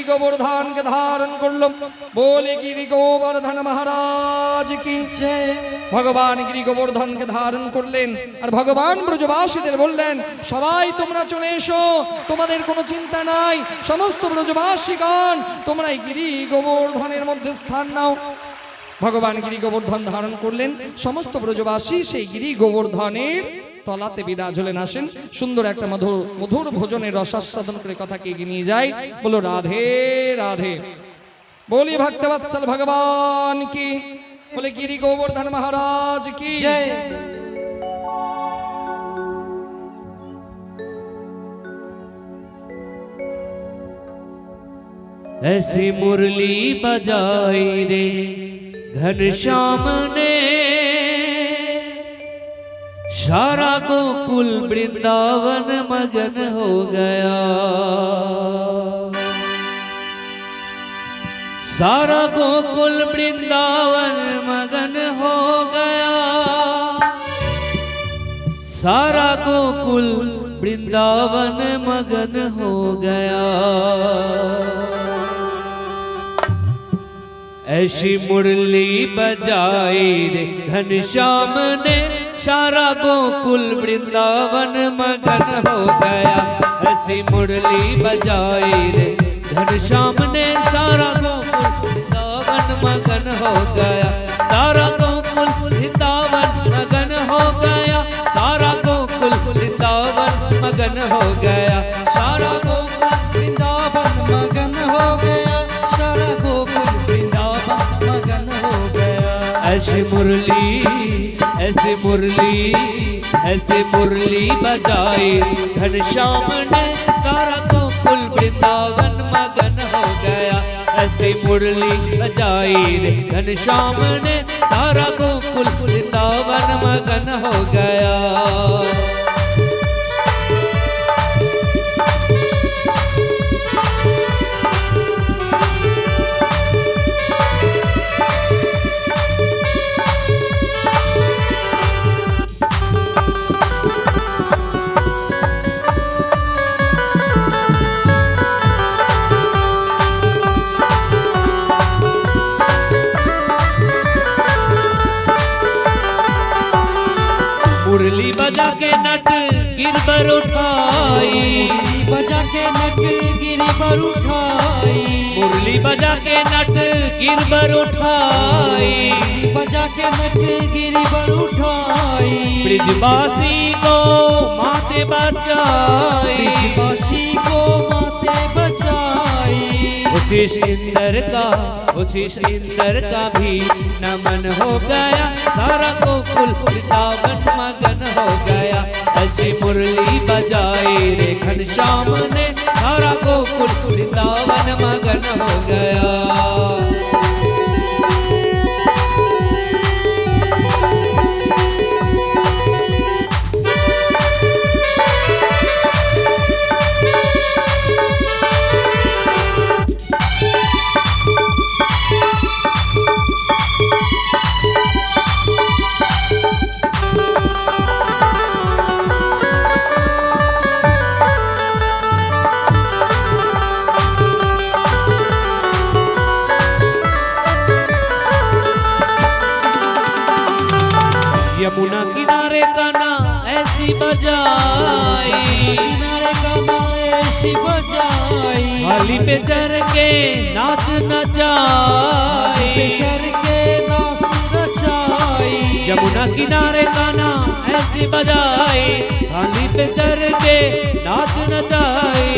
গোবর্ধনকে ধারণ করলো। বলে গিরি গোবর্ধন মহারাজ কি জয়। ভগবান গিরি গোবর্ধনকে ধারণ করলেন, আর ভগবান ব্রজবাসীদের বললেন, সবাই তোমরা চলে এসো, তোমাদের কোনো চিন্তা নাই। সমস্ত ব্রজবাসীগণ, তোমরা এই গিরি গোবর্ধনের মধ্যে স্থান নাও। ভগবান গিরি গোবর্ধন ধারণ করলেন। সমস্ত ব্রজবাসী সেই গিরি গোবর্ধনের তলাতে বিরাজ হলেন। আসেন, সুন্দর একটা মধুর ভোজনের রসাস্বাদন করে কথাকে এগিয়ে নিয়ে যায়। বলো রাধে রাধে। বলি ভক্তবৎসল ভগবান কি, বলে গিরি গোবর্ধন মহারাজ কি জয়। ऐसी मुरली बजाई रे घनश्याम ने, सारा गोकुल वृंदावन मगन हो गया। सारा गोकुल वृंदावन मगन हो गया। सारा गोकुल वृंदावन मगन हो गया। ऐसी मुरली बजाई रे घनश्याम ने, सारा गोकुल वृंदावन मगन हो गया। ऐसी मुरली बजाई रे घनश्याम ने, सारा गोकुल वृंदावन मगन हो गया। सारा गोकुल वृंदावन मगन हो गया। सारा गोकुल वृंदावन मगन हो गया। सारा गोकुल वृंदावन मगन हो गया। सारा गोकुल वृंदावन मगन हो गया। ऐसी मुरली, ऐसी मुरली, ऐसी मुरली बजाई घनश्याम ने, सारा गोकुल वृंदावन मगन हो गया। ऐसी मुरली बजाई रे घनश्याम ने, सारा गोकुल वृंदावन मगन हो गया। मुरली बजा के नट गिरबर उठाई, बजा के नट गिरबर उठाई। मुरली बजा के नट गिरबर उठाई, बजा के नट गिरबर उठाई। ब्रिजवासी को माते बचाई, ब्रिजवासी को माते बचाई। शीश इंद्र का भी नमन हो गया, सारा गोकुल वृंदावन मगन हो गया। ऐसी मुरली बजाई रे घनश्याम ने, सारा गोकुल वृंदावन मगन हो गया। यमुना किनारे गाना ऐसी बजाई, किनारे गाना ऐसी बजाई, थाली पे चढ़ के नाच नचाई, पे चढ़ के नाच नचाई। यमुना किनारे गाना ऐसी बजाई, थाली पे चढ़ के नाच नचाई।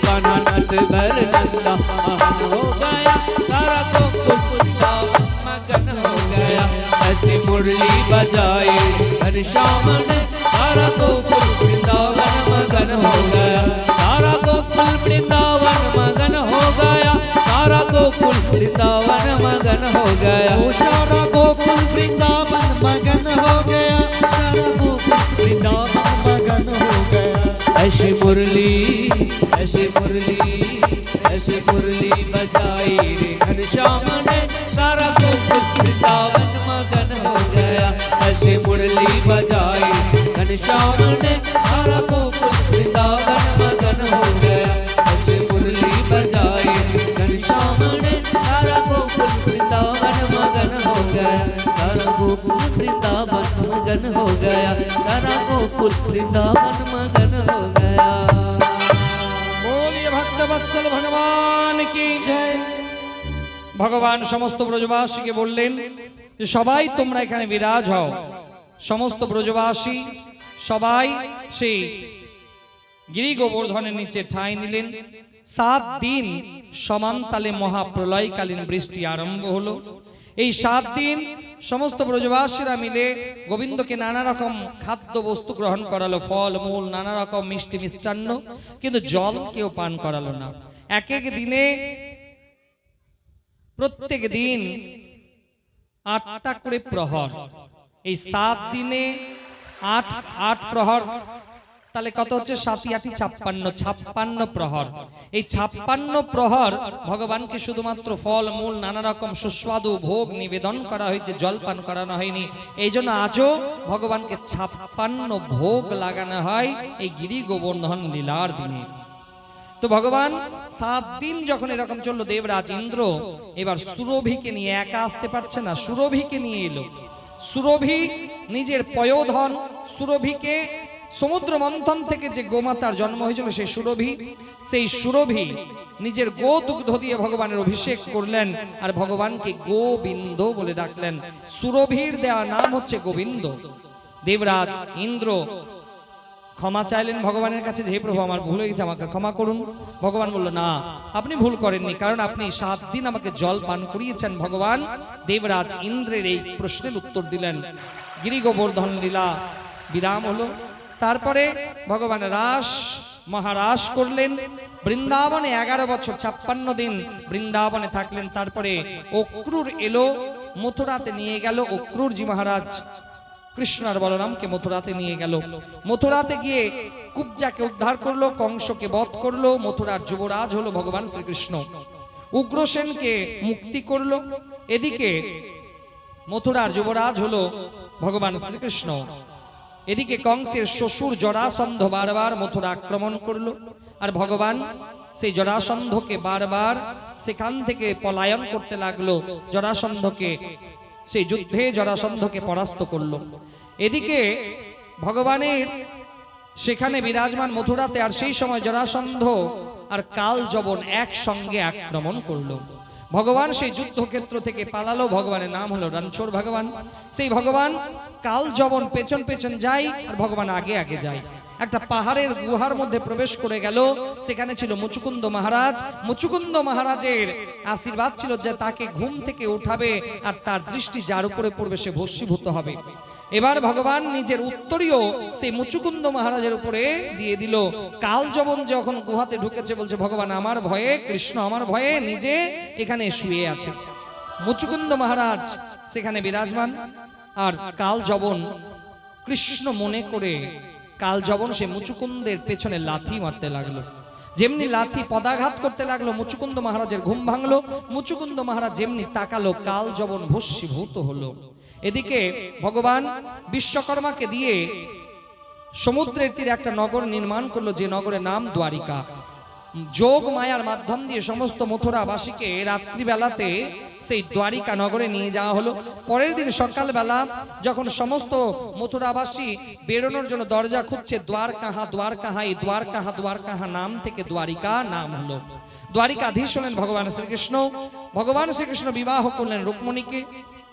गाना नच भर नंदा महन हो गया, सारा गोकुल वृंदावन मगन हो गया। ऐसी मुरली बजाई घनश्याम ने, सारा गोकुल वृंदावन मगन हो गया, सारा गोकुल वृंदावन मगन हो गया, सारा गोकुल वृंदावन मगन हो गया। ओ सारा गोकुल वृंदावन मगन हो गया, सारा गोकुल वृंदावन मगन हो गया। ऐसी मुरली बजाई रे घनश्याम ने, सारा गोकुल वृंदावन मगन हो गया। ऐसी मुरली बजाई घनश्याम ने, सारा गोकुल वृंदावन मगन हो गया। ऐसी मुरली बजाई घनश्याम ने, सारा गोकुल वृंदावन मगन हो गया, सारा गोकुल वृंदावन मगन हो गया, सारा गोकुल वृंदावन मगन हो गया। बोलिए भक्त वत्सल भगवान की जय। ভগবান সমস্ত ব্রজবাসীকে বললেন যে সবাই তোমরা এখানে বিরাজ হও। সমস্ত ব্রজবাসী সবাই সেই গিরি গোবর্ধনের নিচে ঠাঁই নিলেন। 7 দিন সমানতালে মহাপ্রলয়কালীন বৃষ্টি আরম্ভ হলো। এই 7 দিন সমস্ত ব্রজবাসীরা মিলে গোবিন্দকে নানা রকম খাদ্য বস্তু গ্রহণ করালো, ফল মূল নানা রকম মিষ্টি মিষ্টান্ন, কিন্তু জল কেউ পান করালো না। এক এক দিনে প্রত্যেক দিন 8টা করে প্রহর, এই 7 দিনে 8 প্রহর, তাহলে কত হচ্ছে 7 × 8 = 56 প্রহর। এই 56 প্রহর ভগবানকে শুধুমাত্র ফল মূল নানা রকম সুস্বাদু ভোগ নিবেদন করা হয়েছে, জল পান করানো হয়নি। এই জন্য আজও ভগবানকে 56 ভোগ লাগানো হয় এই গিরি গোবর্ধন লীলার দিনে। তো ভগবান 7 দিন যখন এরকম চললো, দেবরাজ ইন্দ্র এবার সুরভিকে নিয়ে, একা আসতে পারছে না, সুরভিকে নিয়ে এলো। সুরভি নিজের পয়োধন, সুরভিকে সমুদ্র মন্থন থেকে যে গোমাতার জন্ম হয়েছিল সেই সুরভি নিজের গো দুগ্ধ দিয়ে ভগবানের অভিষেক করলেন, আর ভগবানকে গোবিন্দ বলে ডাকলেন। সুরভির দেওয়া নাম হচ্ছে গোবিন্দ। দেবরাজ ইন্দ্র ক্ষমা চাইলেন ভগবানের কাছে, যে হে প্রভু আমার ভুল হয়ে গেছে, আমাকে ক্ষমা করুন। ভগবান বলল না, আপনি ভুল করেননি, কারণ আপনি 7 দিন আমাকে জল পান করিয়েছেন। ভগবান দেবরাজ ইন্দ্রের এই প্রশ্নের উত্তর দিলেন। গিরি গোবর্ধন লীলা বিরাম হলো। তারপরে ভগবান মহারাস করলেন বৃন্দাবনে। 11 বছর 56 দিন বৃন্দাবনে থাকলেন। তারপরে অক্রুর এলো, মথুরাতে নিয়ে গেল। অক্রুরজি মহারাজ কৃষ্ণ আর বলরামকে মথুরাতে নিয়ে গেল। মথুরাতে গিয়ে কুব্জাকে উদ্ধার করলো, কংসকে বধ করলো, মথুরার যুবরাজ হলো ভগবান শ্রীকৃষ্ণ। উগ্রসেনকে মুক্তি করলো। এদিকে মথুরার যুবরাজ হলো ভগবান শ্রীকৃষ্ণ। এদিকে কংসের শ্বশুর জরাসন্ধ বারবার মথুরা আক্রমণ করলো, আর ভগবান সেই জরাসন্ধকে বারবার সেখান থেকে পলায়ন করতে লাগলো। জরাসন্ধকে সেই যুদ্ধে জরাসন্ধকে পরাস্ত করলো। এদিকে ভগবানের সেখানে বিরাজমান মথুরাতে, আর সেই সময় জরাসন্ধ আর কাল যবন একসঙ্গে আক্রমণ করলো। ভগবান সেই যুদ্ধক্ষেত্র থেকে পালালো। ভগবানের নাম হলো রণছোড় ভগবান। সেই ভগবান কাল যবন পেছন পেছন যায়, আর ভগবান আগে আগে যায়। একটা পাহাড়ের গুহার মধ্যে প্রবেশ করে গেল। সেখানে ছিল মুচুকুন্দ মহারাজ। মুচুকুন্দ মহারাজের আশীর্বাদ ছিল যে তাকে ঘুম থেকে উঠাবে আর তার দৃষ্টি যার উপরে পড়বে সে ভস্মীভূত হবে। এবার ভগবান নিজের উত্তরীয় সেই মুচুকুন্দ মহারাজের উপরে দিয়ে দিল। কাল যবন যখন গুহাতে ঢুকেছে বলছে ভগবান আমার ভয়ে, কৃষ্ণ আমার ভয়ে নিজে এখানে শুয়ে আছে। মুচুকুন্দ মহারাজ সেখানে বিরাজমান, আর কাল যবন কৃষ্ণ মনে করে কাল যবন সে মুচুকুন্দের পেছনে লাথি মারতে লাগলো। যেমনি লাথি পদাঘাত করতে লাগলো মুচুকুন্দ মহারাজের ঘুম ভাঙলো। মুচুকুন্দ মহারাজ যেমনি তাকালো কাল যবন ভস্মীভূত হলো। এদিকে ভগবান বিশ্বকর্মাকে দিয়ে সমুদ্রের তীরে একটা নগর নির্মাণ করলো, যে নগরের নাম দ্বারিকা। যোগ মায়ার মাধ্যম দিয়ে সমস্ত মথুরাবাসীকে রাত্রিবেলাতে সেই দ্বারিকা নগরে নিয়ে যাওয়া হলো। পরের দিন সকালবেলা যখন সমস্ত মথুরাবাসী বেরোনোর জন্য দরজা খুঁজছে, দ্বার কাহা দ্বার কাহা, এই দ্বার কাহা দ্বার কাহা নাম থেকে দ্বারিকা নাম হলো। দ্বারিকাধীশ হলেন ভগবান শ্রীকৃষ্ণ। ভগবান শ্রীকৃষ্ণ বিবাহ করলেন রুক্মিণীকে।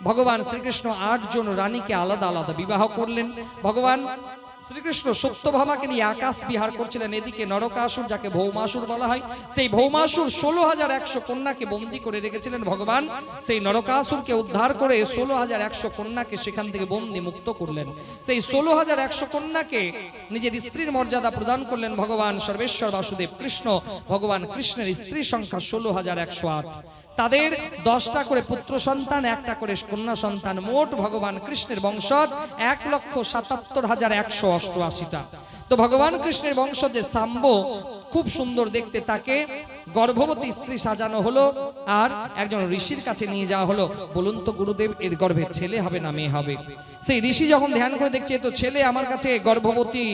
ভগবান শ্রীকৃষ্ণ 8 জন রানীকে আলাদা আলাদা বিবাহ করলেন। ভগবান শ্রীকৃষ্ণ সত্যভামাকে নিয়ে আকাশ বিহার করছিলেন। এদিকে নরকাসুর, যাকে ভৌমাসুর বলা হয়, সেই ভৌমাসুর 16,100 কন্যাকে বন্দী করে রেখেছিলেন। ভগবান সেই নরকাসুরকে উদ্ধার করে 16,100 কন্যাকে সেখান থেকে বন্দী মুক্ত করলেন। সেই 16,100 কন্যাকে নিজের স্ত্রীর মর্যাদা প্রদান করলেন ভগবান সর্বেশ্বর বাসুদেব কৃষ্ণ। ভগবান কৃষ্ণের স্ত্রী সংখ্যা 16,108। তাদের 10টা করে পুত্র সন্তান, 1টা করে কন্যা সন্তান। মোট ভগবান কৃষ্ণের বংশজ 1,77,188টা। তো ভগবান কৃষ্ণের বংশজে সাম্ব খুব সুন্দর দেখতে, তাকে গর্ভবতী স্ত্রী সাজানো হলো আর একজন ঋষির কাছে নিয়ে যাওয়া হলো। বলুন তো গুরুদেব, এর গর্ভে ছেলে হবে না মেয়ে হবে? সেই ঋষি যখন ধ্যান করে দেখছে তো ছেলে আমার কাছে গর্ভবতী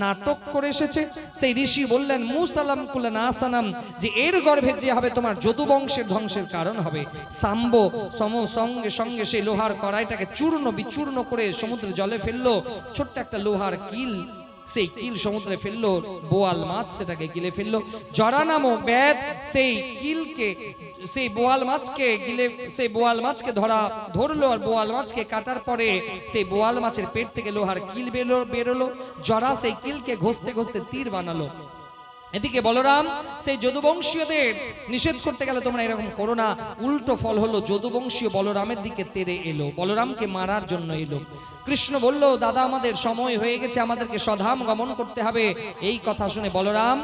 নাটক করে এসেছে, সেই ঋষি বললেন মুসালাম কুলা নাসানাম, যে এর গর্ভে যে হবে তোমার যদু বংশের ধ্বংসের কারণ হবে। সাম্ব সঙ্গে সঙ্গে সেই লোহার কড়াইটাকে চূর্ণ বিচূর্ণ করে সমুদ্রের জলে ফেললো। ছোট্ট একটা লোহার কিল, সেই কিল সমুদ্রে ফেললো। বোয়াল মাছ সেটাকে গিলে ফেললো। জরা নামক ব্যাধ সেই কিলকে, সেই বোয়াল মাছকে গিলে, সেই বোয়াল মাছকে ধরলো আর বোয়াল মাছকে কাটার পরে সেই বোয়াল মাছের পেট থেকে লোহার কিল বেরোলো। জরা সেই কিলকে ঘষতে ঘষতে তীর বানালো। এদিকে বলরাম সেই যদুবংশীয়দের নিষেধ করতে গেলে তোমরা এরকম করো না, উল্টো ফল হলো যদুবংশীয় বলরামের দিকে তেড়ে এলো, বলরামকে মারার জন্য এলো। কৃষ্ণ বলল দাদা আমাদের সময় হয়ে গেছে, আমাদেরকে স্বধাম গমন করতে হবে। এই কথা শুনে বলরাম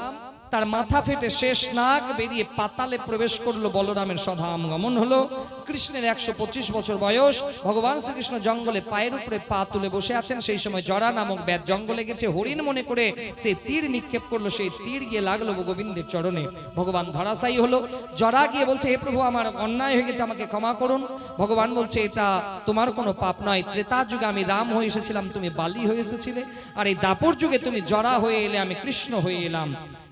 তার মাথা ফেটে শেষ নাক বেরিয়ে পাতালে প্রবেশ করলো। বলরামের স্বধাম গমন হলো। কৃষ্ণের 125 বছর বয়স। ভগবান শ্রীকৃষ্ণ জঙ্গলে পায়ের উপরে পা তুলে বসে আছেন। সেই সময় জরা নামক ব্যাধ জঙ্গলে গেছে, হরিণ মনে করে সেই তীর নিক্ষেপ করলো। সেই তীর গিয়ে লাগলো গোবিন্দের চরণে। ভগবান ধরাশায়ী হলো। জরা গিয়ে বলছে হে প্রভু আমার অন্যায় হয়ে গেছে, আমাকে ক্ষমা করুন। ভগবান বলছে এটা তোমার কোনো পাপ নয়। ত্রেতা যুগে আমি রাম হয়ে এসেছিলাম, তুমি বালি হয়ে এসেছিলে, আর এই দাপর যুগে তুমি জরা হয়ে এলে, আমি কৃষ্ণ হয়ে এলাম।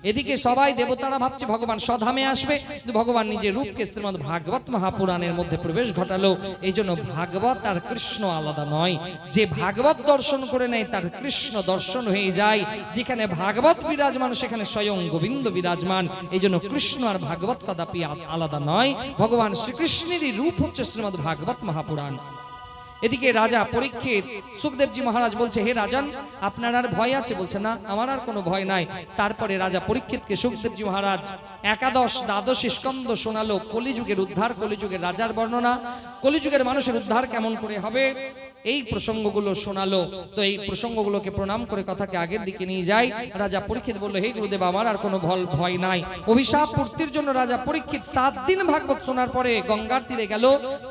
এদিকে সবাই দেবতারা ভাবছে ভগবান স্বধামে আসবে, কিন্তু ভগবান নিজের রূপকে শ্রীমদ্ ভাগবত মহাপুরাণের মধ্যে প্রবেশ ঘটালো। এই জন্য ভাগবত আর কৃষ্ণ আলাদা নয়। যে ভাগবত দর্শন করে নেয় তার কৃষ্ণ দর্শন হয়ে যায়। যেখানে ভাগবত বিরাজমান সেখানে স্বয়ং গোবিন্দ বিরাজমান। এই জন্য কৃষ্ণ আর ভাগবত কদাপি আলাদা নয়। ভগবান শ্রীকৃষ্ণেরই রূপ হচ্ছে শ্রীমদ্ ভাগবত মহাপুরাণ। এদিকে রাজা পরীক্ষিত, সুখদেবজি মহারাজ বলছে হে রাজান আপনার আর ভয় আছে? বলছে না আমার আর কোনো ভয় নাই। তারপরে রাজা পরীক্ষিতকে সুখদেবজি মহারাজ 11 দ্বাদশ স্কন্ধ শোনালো। কলিযুগের উদ্ধার, কলিযুগের রাজার বর্ণনা, কলিযুগের মানুষের উদ্ধার কেমন করে হবে এই প্রসঙ্গগুলো শোনালো। তো এই প্রসঙ্গগুলোকে প্রণাম করে কথাকে আগের দিকে নিয়ে যায়। রাজা পরীক্ষিত বলল হে গুরুদেব আমার আর কোনো ভয় নাই। অভিশাপ পূর্তির জন্য রাজা পরীক্ষিত 7 দিন ভাগবত শোনার পরে গঙ্গার তীরে গেল।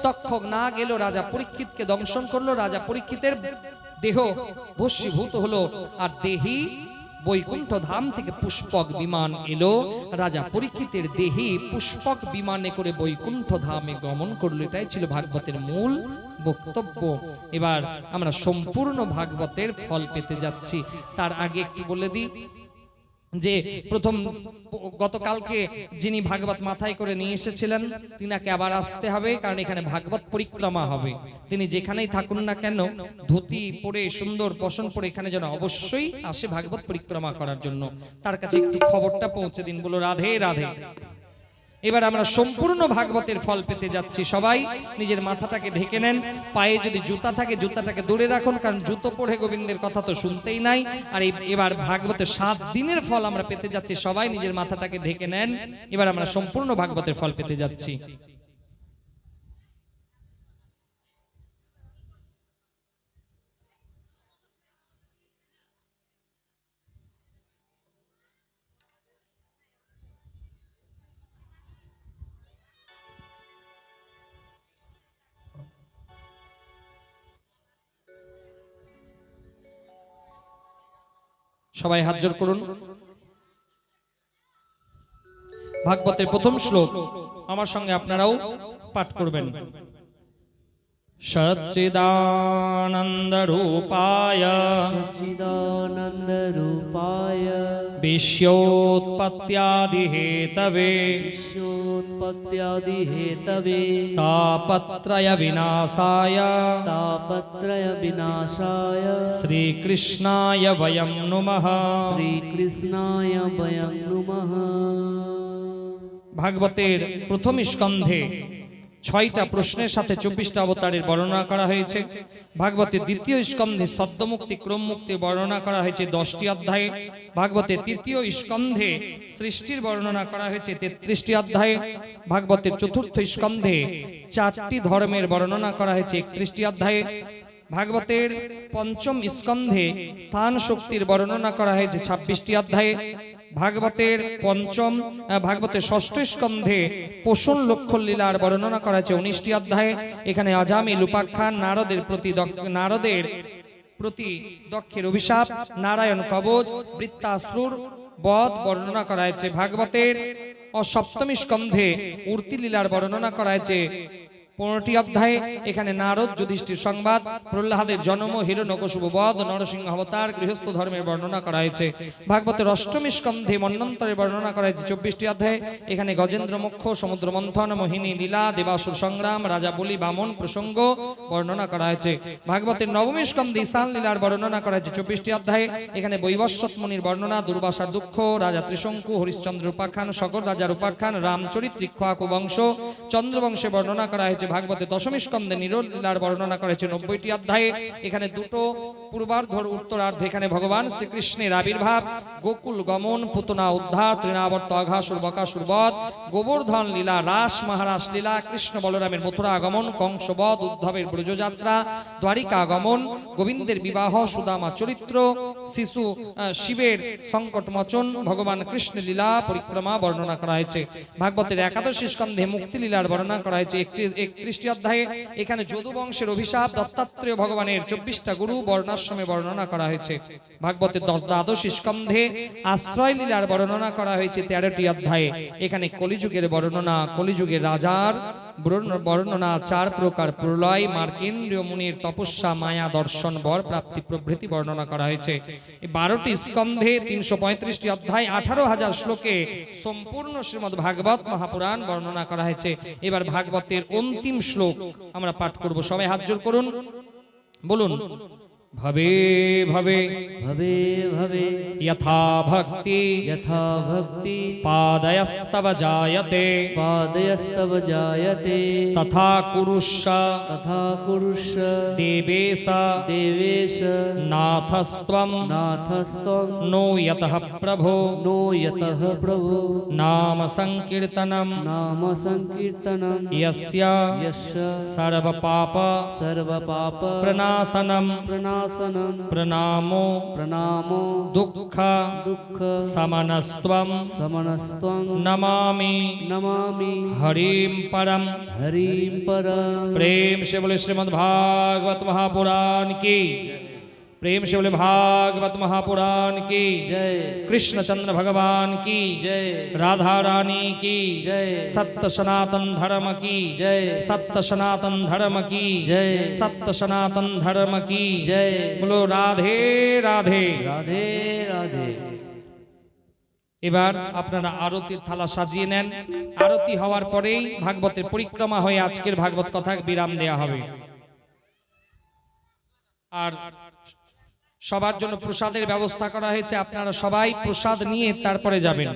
তক্ষক না গেল, রাজা পরীক্ষিতকে দংশন করলো। রাজা পরীক্ষিতের দেহ ভস্মীভূত হলো আর দেহি বৈকুণ্ঠ ধাম থেকে পুষ্পক বিমান এলো। রাজা পরীক্ষিতের দেহি পুষ্পক বিমানে করে বৈকুণ্ঠ ধামে গমন করলো। এটাই ছিল ভাগবতের মূল বক্তব্য। এবার আমরা সম্পূর্ণ ভাগবতের ফল পেতে যাচ্ছি। তার আগে একটু বলে দিই যে প্রথম গতকালকে যিনি ভাগবত মাথায় করে নিয়ে এসেছিলেন তিনাকে আবার আসতে হবে, কারণ এখানে ভাগবত পরিক্রমা হবে। তিনি যেখানেই থাকুন না কেন ধুতি পরে সুন্দর বসন পরে এখানে যেন অবশ্যই আসে ভাগবত পরিক্রমা করার জন্য। তার কাছে একটু খবরটা পৌঁছে দিন। বলো রাধে রাধে। এবার আমরা সম্পূর্ণ ভাগবতের ফল পেতে যাচ্ছি। সবাই নিজের মাথাটাকে ঢেকে নেন, পায়ে যদি জুতা থাকে জুতাটাকে দূরে রাখুন, কারণ জুতো পরে গোবিন্দের কথা তো শুনতেই নাই। আর এবার ভাগবতের 7 দিনের ফল আমরা পেতে যাচ্ছি। সবাই নিজের মাথাটাকে ঢেকে নেন, এবার আমরা সম্পূর্ণ ভাগবতের ফল পেতে যাচ্ছি। সবাই হাত জোড় করুন। ভাগবতের প্রথম শ্লোক আমার সঙ্গে আপনারাও পাঠ করবেন। সচ্চিদানন্দ রূপায় সচ্চিদানন্দ রূপায় বিশ্বোৎপত্ত্যাদি হেতবে বিশ্বোৎপত্ত্যাদি হেতবে তাপত্রয় বিনাশায় তাপত্রয় বিনাশায় শ্রীকৃষ্ণায় বয়ং নুমঃ। শ্রীকৃষ্ণায় বয়ং নুমঃ। ভাগবতের প্রথম স্কন্ধে 6টা প্রশ্নের সাথে 24টা অবতারের বর্ণনা করা হয়েছে। ভাগবতের দ্বিতীয় স্কন্ধে সদ্যমুক্তি ক্রম মুক্তির বর্ণনা করা হয়েছে 10টি অধ্যায়ে। ভাগবতের তৃতীয় স্কন্ধে সৃষ্টির বর্ণনা করা হয়েছে 33টি অধ্যায়ে। ভাগবতের চতুর্থ স্কন্ধে 4টি ধর্মের বর্ণনা করা হয়েছে 31টি অধ্যায়ে। ভাগবতের পঞ্চম স্কন্ধে স্থান শক্তির বর্ণনা করা হয়েছে 26টি অধ্যায়ে। ভাগবতের ষষ্ঠ স্কন্ধে পোষণ লক্ষণ লীলার বর্ণনা করা হয়েছে 19টি অধ্যায়ে। এখানে অজামিল উপাখ্যান, নারদের প্রতি দক্ষের অভিশাপ, নারায়ণ কবচ, বৃত্তাসুর বধ বর্ণনা করা হয়েছে। ভাগবতের সপ্তম স্কন্ধে উর্তি লীলার বর্ণনা করা হয়েছে 15টি অধ্যায়ে। এখানে নারদ যুধিষ্ঠির সংবাদ, প্রহ্লাদের জন্ম, হিরণ্যকশিপ বধ, নরসিংহ অবতার, গৃহস্থ ধর্মের বর্ণনা করা হয়েছে। ভাগবতের অষ্টম স্কন্ধে মন্বন্তরের বর্ণনা করা হয়েছে 24টি অধ্যায়ে। এখানে গজেন্দ্র মোক্ষ, সমুদ্র মন্থন, মোহিনী লীলা, দেবাসুর সংগ্রাম, রাজা বলি বামন প্রসঙ্গ বর্ণনা করা হয়েছে। ভাগবতের নবম স্কন্ধে ঈশান লীলার বর্ণনা করা হয়েছে 24টি অধ্যায়ে। এখানে বৈবস্বত মুনির বর্ণনা, দুর্বাসার দুঃখ, রাজা ত্রিশঙ্কু, হরিশ্চন্দ্র উপাখ্যান, সকল রাজার উপাখ্যান, রামচরিত, ইক্ষ্বাকু বংশ, চন্দ্রবংশে বর্ণনা করা হয়েছে। ভাগবতের দশম স্কন্ধে নীরদ লীলার বর্ণনা করা হয়েছে 90টি অধ্যায়ে। এখানে দুটো পূর্বার্ধ উত্তরার্ধ এখানে ভগবান শ্রীকৃষ্ণের আবির্ভাব, গোকুল গমন, পুতনা উদ্ধার, তৃণাবর্ত অঘাসুর বকাসুর বধ, গোবর্ধন লীলা, রাস মহারাস লীলা, কৃষ্ণ বলরামের মথুরা আগমন, কংস বধ, উদ্ধবের ব্রজযাত্রা, দ্বারিকা আগমন, গোবিন্দের বিবাহ, সুদামা চরিত্র, শিবের সংকট মোচন, ভগবান কৃষ্ণ লীলা পরিক্রমা বর্ণনা করা হয়েছে। ভাগবতের একাদশ স্কন্ধে মুক্তি লীলার বর্ণনা করা হয়েছে 31টি অধ্যায়ে। এখানে যদু বংশের অভিশাপ, দত্তাত্রেয় ভগবানের 24টা গুরু বর্ণাশ্রমে বর্ণনা করা হয়েছে। ভাগবতের দ্বাদশ স্কন্ধে আশ্রয় লীলার বর্ণনা করা হয়েছে 13টি অধ্যায়ে। এখানে কলিযুগের বর্ণনা, কলিযুগের রাজার বর্ণনা, 4 প্রকার প্রলয়, মার্কেন্দ্রীয় মুনির তপস্যা, মায়া দর্শন, বর প্রাপ্তি প্রভৃতি বর্ণনা করা হয়েছে। 12টি স্কন্ধে 335টি অধ্যায় 18,000 শ্লোকে সম্পূর্ণ শ্রীমদ্ ভাগবত মহাপুরাণ বর্ণনা করা হয়েছে। এবার ভাগবতের অন্তিম শ্লোক আমরা পাঠ করব। সবাই হাত জোড় করুন, বলুন। ভবে ভবে ভবে ভবে যথা ভক্তি পাদয়স্তব জায়তে পাদয়স্তব জায়তে তথা কুরুষ্য দেবেশ নাথস্ত্বম নো যতঃ প্রভো নাম সংকীর্তনম যস্য সর্ব পাপ প্রনাশনম প্রণামো দুঃখ সমনস্ত্বম নমামি হরিম পরম। प्रेम से बोले श्रीमद् भागवत महापुराण की, प्रेम से बोले भागवत महापुराण की जय, कृष्णचंद्र भगवान की जय, राधा रानी की जय, सत्य सनातन धर्म की जय, सत्य सनातन धर्म की जय, सत्य सनातन धर्म की जय। बोलो राधे राधे রাধে রাধে। এবার আপনারা আরতির থালা সাজিয়ে নেন। আরতি হওয়ার পরেই ভাগবতের পরিক্রমা হয়ে আজকের ভাগবত কথা বিরাম দেয়া হবে। আর সবার জন্য প্রসাদের ব্যবস্থা করা হয়েছে, আপনারা সবাই প্রসাদ নিয়ে তারপরে যাবেন।